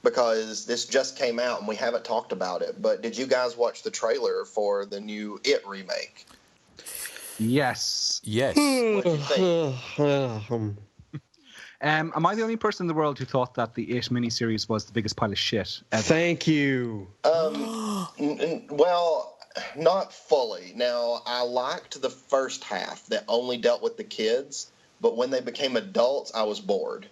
N: Because this just came out and we haven't talked about it. But did you guys watch the trailer for the new It remake?
L: Yes.
K: Yes.
N: What did you think?
L: Am I the only person in the world who thought that the It miniseries was the biggest pile of shit ever?
M: Thank you.
N: Well, not fully. Now, I liked the first half that only dealt with the kids, but when they became adults, I was bored.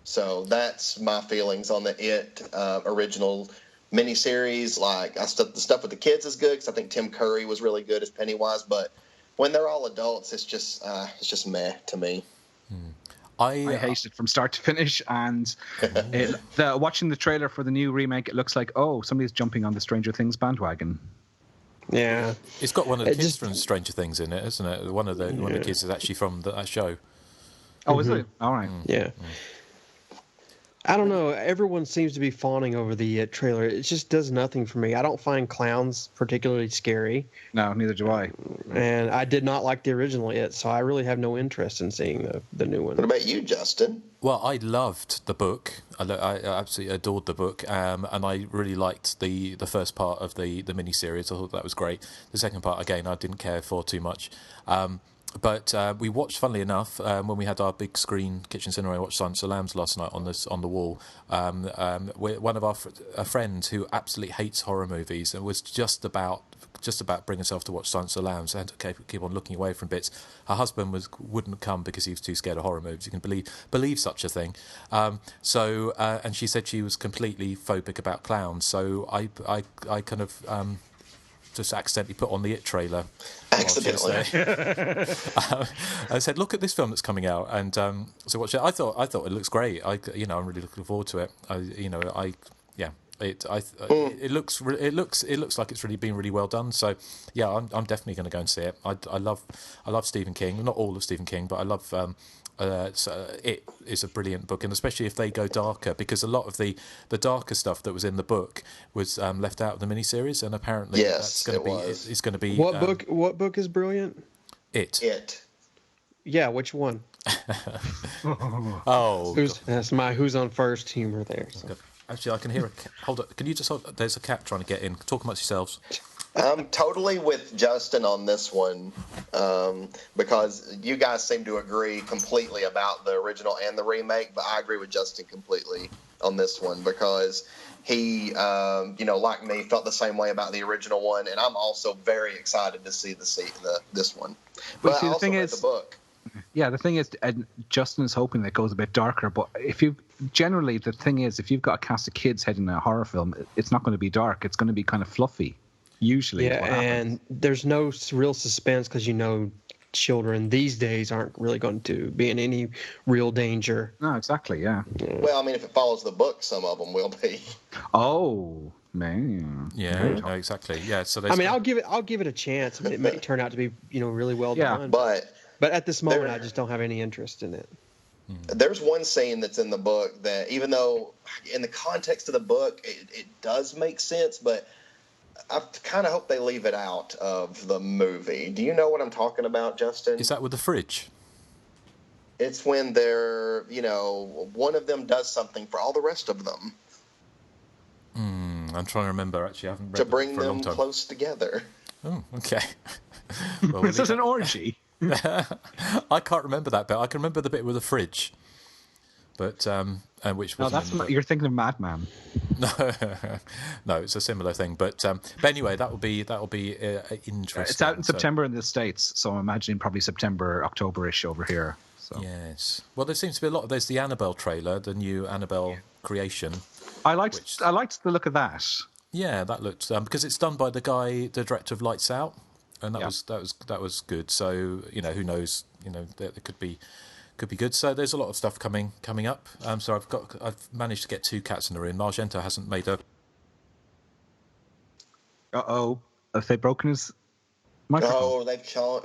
N: So that's my feelings on the It original miniseries. Like, the stuff with the kids is good because I think Tim Curry was really good as Pennywise, but when they're all adults, it's just meh to me.
L: I hate it from start to finish, and watching the trailer for the new remake, it looks like, somebody's jumping on the Stranger Things bandwagon.
M: Yeah,
K: it's got one of the kids from Stranger Things in it, isn't it? One of the kids is actually from that show.
L: Oh, is it? All right.
M: Yeah. I don't know. Everyone seems to be fawning over the trailer. It just does nothing for me. I don't find clowns particularly scary.
L: No, neither do I.
M: And I did not like the original It, so I really have no interest in seeing the new one.
N: What about you, Justin?
K: Well, I loved the book. I absolutely adored the book, and I really liked the first part of the miniseries. I thought that was great. The second part, again, I didn't care for too much. But we watched, funnily enough, when we had our big screen kitchen cinema, I watched Silence of the Lambs last night on the wall. One of a friend who absolutely hates horror movies and was just about bringing herself to watch Silence of the Lambs and to keep on looking away from bits. Her husband wouldn't come because he was too scared of horror movies. You can believe such a thing. And she said she was completely phobic about clowns. So I kind of just accidentally put on the It trailer.
N: Accidentally.
K: I said, "Look at this film that's coming out," and so watch it. I thought it looks great. I'm really looking forward to it. It looks like it's really been really well done. So yeah, I'm definitely going to go and see it. I love Stephen King. Not all of Stephen King, but I love. It is a brilliant book, and especially if they go darker, because a lot of the darker stuff that was in the book was left out of the miniseries, and apparently it's going to be.
M: What book is brilliant?
N: It.
M: Yeah, which one? Who's on first humor there. So.
K: Actually, I can hear hold up. Can you just hold? There's a cat trying to get in. Talk amongst yourselves.
N: I'm totally with Justin on this one, because you guys seem to agree completely about the original and the remake, but I agree with Justin completely on this one because he, like me, felt the same way about the original one, and I'm also very excited to see this one. But I also read the book.
L: Yeah, the thing is, Justin is hoping that it goes a bit darker, but if you've got a cast of kids heading a horror film, it's not going to be dark. It's going to be kind of fluffy. Usually,
M: yeah, and there's no real suspense because children these days aren't really going to be in any real danger.
L: No, exactly, yeah.
N: Well, I mean, if it follows the book, some of them will be.
L: Oh man,
K: yeah, no, exactly, yeah. So
M: I'll give it a chance. I mean, it may turn out to be really well done.
N: But
M: at this moment, I just don't have any interest in it.
N: There's one scene that's in the book that, even though in the context of the book it does make sense, but I kind of hope they leave it out of the movie. Do you know what I'm talking about, Justin?
K: Is that with the fridge?
N: It's when they're, one of them does something for all the rest of them.
K: I'm trying to remember, actually. I haven't read
N: to bring
K: for a long
N: them
K: time.
N: Close together.
K: Oh, okay.
L: Well, is this an orgy?
K: I can't remember that bit. I can remember the bit with the fridge. But which was
L: you're thinking of Madman.
K: No, it's a similar thing. But anyway, that will be interesting.
L: It's out in September in the States, so I'm imagining probably September, October-ish over here. So.
K: Yes. Well, there seems to be a lot. There's the Annabelle trailer, the new Annabelle creation.
L: I liked the look of that.
K: Yeah, that looked because it's done by the director of Lights Out, and that was good. So who knows? There could be good. So there's a lot of stuff coming up. So I've managed to get 2 cats in the room. Argento hasn't made a.
L: Have they broken his microphone?
N: Oh, they've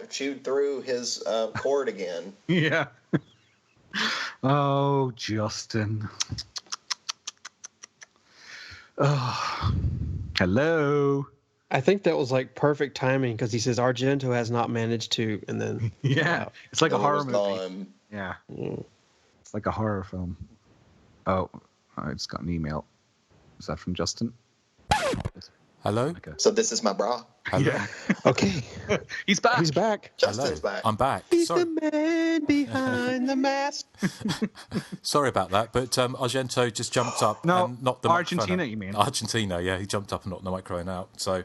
N: chewed through his cord again.
L: Yeah. Oh, Justin. Oh, hello.
M: I think that was perfect timing because he says Argento has not managed to, and then
L: it's like a horror movie.
N: Gone.
L: Yeah, it's like a horror film. Oh, I just got an email. Is that from Justin?
K: Hello.
L: Okay.
N: So this is my bra.
K: Hello.
L: Yeah.
M: Okay.
L: He's back.
M: He's back.
N: Justin's back.
K: I'm back.
M: He's the man behind the mask.
K: Sorry about that, but Argento just jumped up and knocked the
L: Argentina,
K: microphone out.
L: You mean?
K: Argentina, yeah. He jumped up and knocked the microphone out. So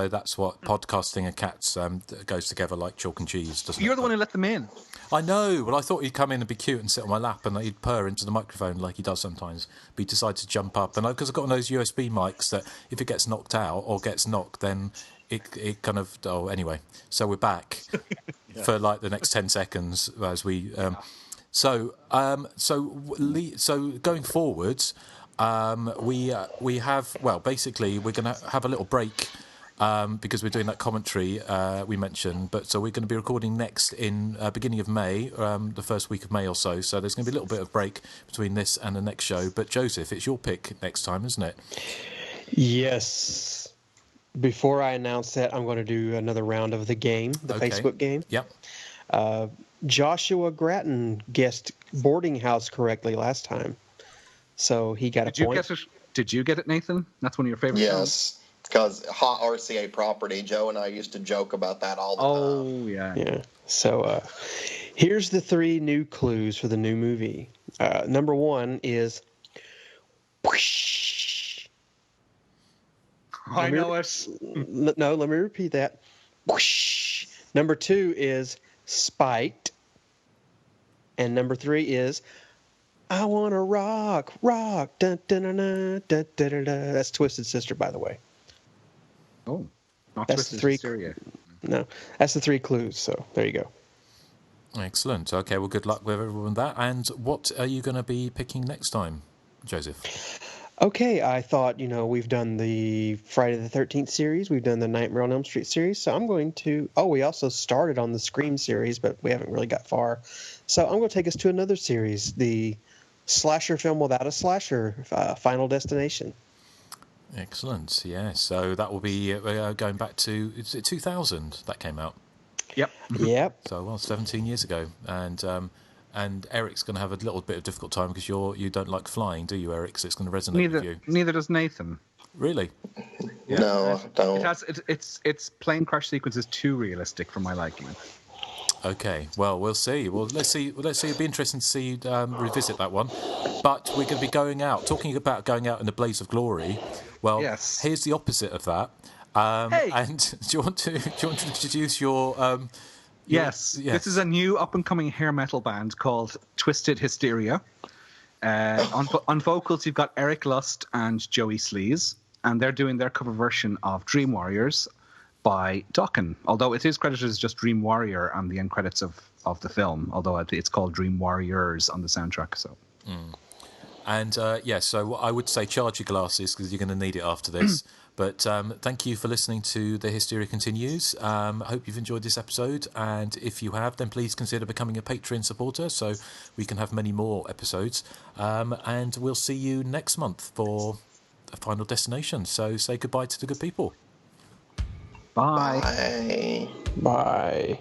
K: that's what podcasting and cats goes together like chalk and cheese, doesn't it?
L: You're the one who let them in.
K: I know. Well, I thought he'd come in and be cute and sit on my lap, and he'd purr into the microphone like he does sometimes. But he decided to jump up, and because I've got one of those USB mics that if it gets knocked out or gets knocked, then it kind of. Oh, anyway. So we're back for the next 10 seconds as we. So going forwards. We have basically we're going to have a little break because we're doing that commentary we mentioned. But so we're going to be recording next in beginning of May, the first week of May or so. So there's going to be a little bit of break between this and the next show. But Joseph, it's your pick next time, isn't it?
M: Yes. Before I announce that, I'm going to do another round of the game, the Facebook game.
K: Yep.
M: Joshua Grattan guessed boarding house correctly last time, so he got a point.
L: Did you get it, Nathan? That's one of your favorite
N: Yes, because hot RCA property. Joe and I used to joke about that all the time.
L: Oh, yeah.
M: Yeah. So here's the 3 new clues for the new movie. Number 1 is... Whoosh.
L: I know it.
M: No, let me repeat that. Whoosh. Number 2 is spiked. And number 3 is I want to rock. Dun, dun, dun, dun, dun, dun, dun, dun. That's Twisted Sister, by the way.
L: Oh, not
M: that's
L: Twisted
M: Hysteria. No, that's the 3 clues. So there you go.
K: Excellent. Okay, well, good luck with everyone with that. And what are you going to be picking next time, Joseph?
M: Okay, I thought, we've done the Friday the 13th series. We've done the Nightmare on Elm Street series. So I'm going to... Oh, we also started on the Scream series, but we haven't really got far. So I'm going to take us to another series, the slasher film without a slasher, Final Destination.
K: Excellent, yeah. So that will be going back to... Is it 2000 that came out?
L: Yep.
M: Yep.
K: So, 17 years ago. And Eric's going to have a little bit of difficult time because you don't like flying, do you, Eric? So it's going to resonate with you.
L: Neither does Nathan.
K: Really?
N: Yeah. No, I don't.
L: Its plane crash sequence is too realistic for my liking.
K: Okay, well, we'll see. Well, let's see. It'll be interesting to see revisit that one. But we're going to be talking about going out in a blaze of glory. Well,
L: yes.
K: Here's the opposite of that.
L: Hey.
K: And do you want to introduce your?
L: Yes, this is a new up-and-coming hair metal band called Twisted Hysteria. On vocals, you've got Erik Lust and Joey Sleaze, and they're doing their cover version of Dream Warriors by Dokken, although it is credited as just Dream Warrior on the end credits of the film, although it's called Dream Warriors on the soundtrack. So.
K: And, so I would say charge your glasses because you're going to need it after this. But thank you for listening to The Hysteria Continues. I hope you've enjoyed this episode. And if you have, then please consider becoming a Patreon supporter so we can have many more episodes. And we'll see you next month for a Final Destination. So say goodbye to the good people.
L: Bye.
M: Bye.
K: Bye.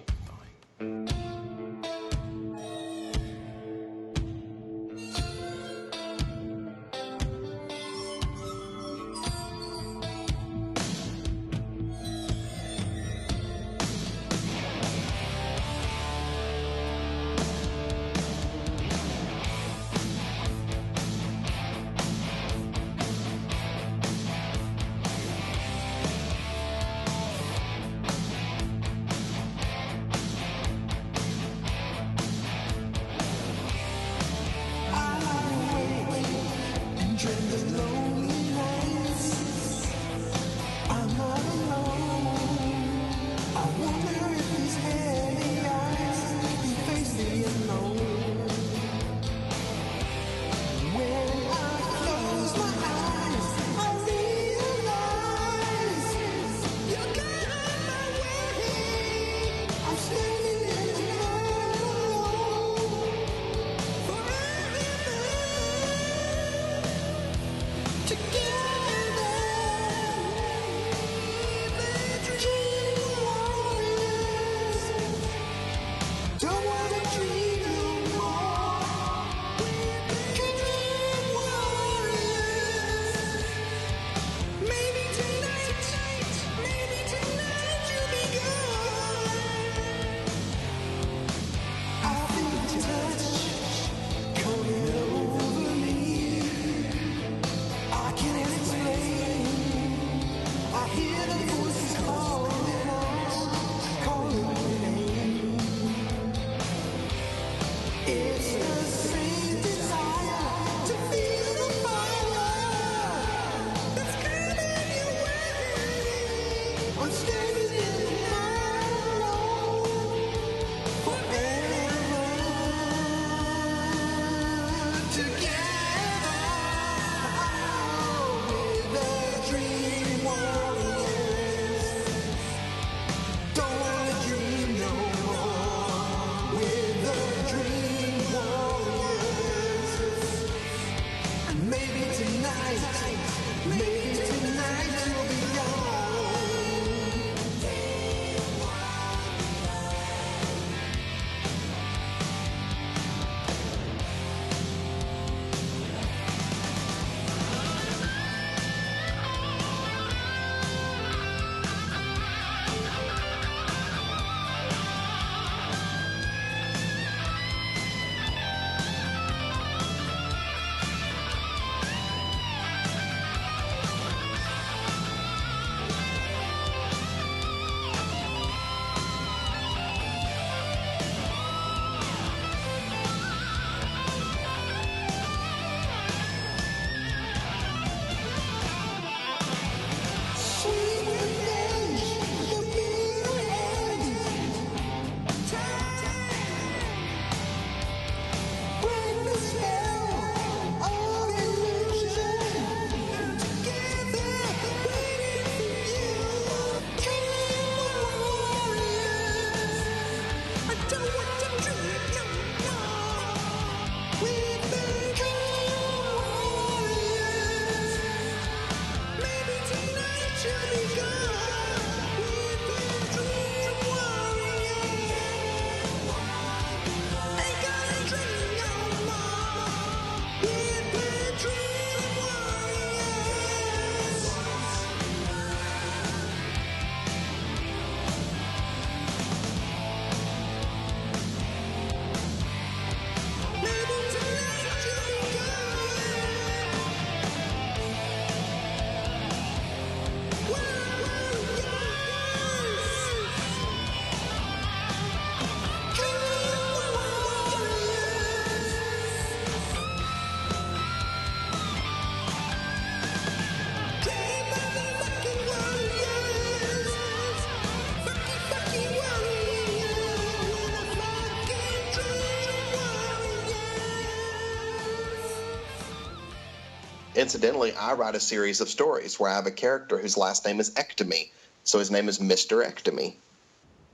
N: Incidentally, I write a series of stories where I have a character whose last name is Ectomy. So his name is Mr. Ectomy.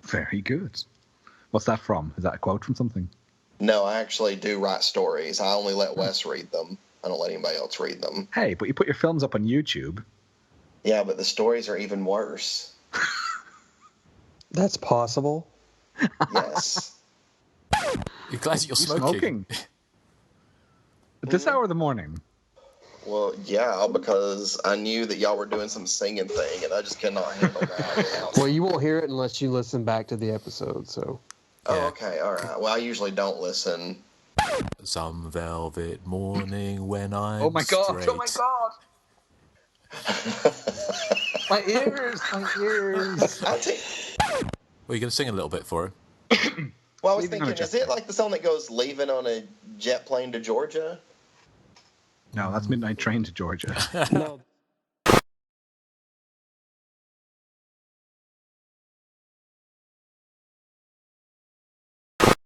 L: Very good. What's that from? Is that a quote from something?
N: No, I actually do write stories. I only let Wes read them. I don't let anybody else read them.
L: Hey, but you put your films up on YouTube.
N: Yeah, but the stories are even worse.
M: That's possible.
N: Yes.
K: You're glad you're smoking.
L: At this hour of the morning.
N: Well, yeah, because I knew that y'all were doing some singing thing, and I just cannot handle that.
M: Well, you won't hear it unless you listen back to the episode, so...
N: Oh, okay, all right. Well, I usually don't listen.
K: Some velvet morning when I'm
L: Oh my god!
K: straight.
L: Oh my god! My ears! My ears!
K: Well, you're going to sing a little bit for her?
N: Well, I was thinking, is it like the song that goes "Leaving on a Jet Plane to Georgia"?
L: No, that's Midnight Train to Georgia.
M: No.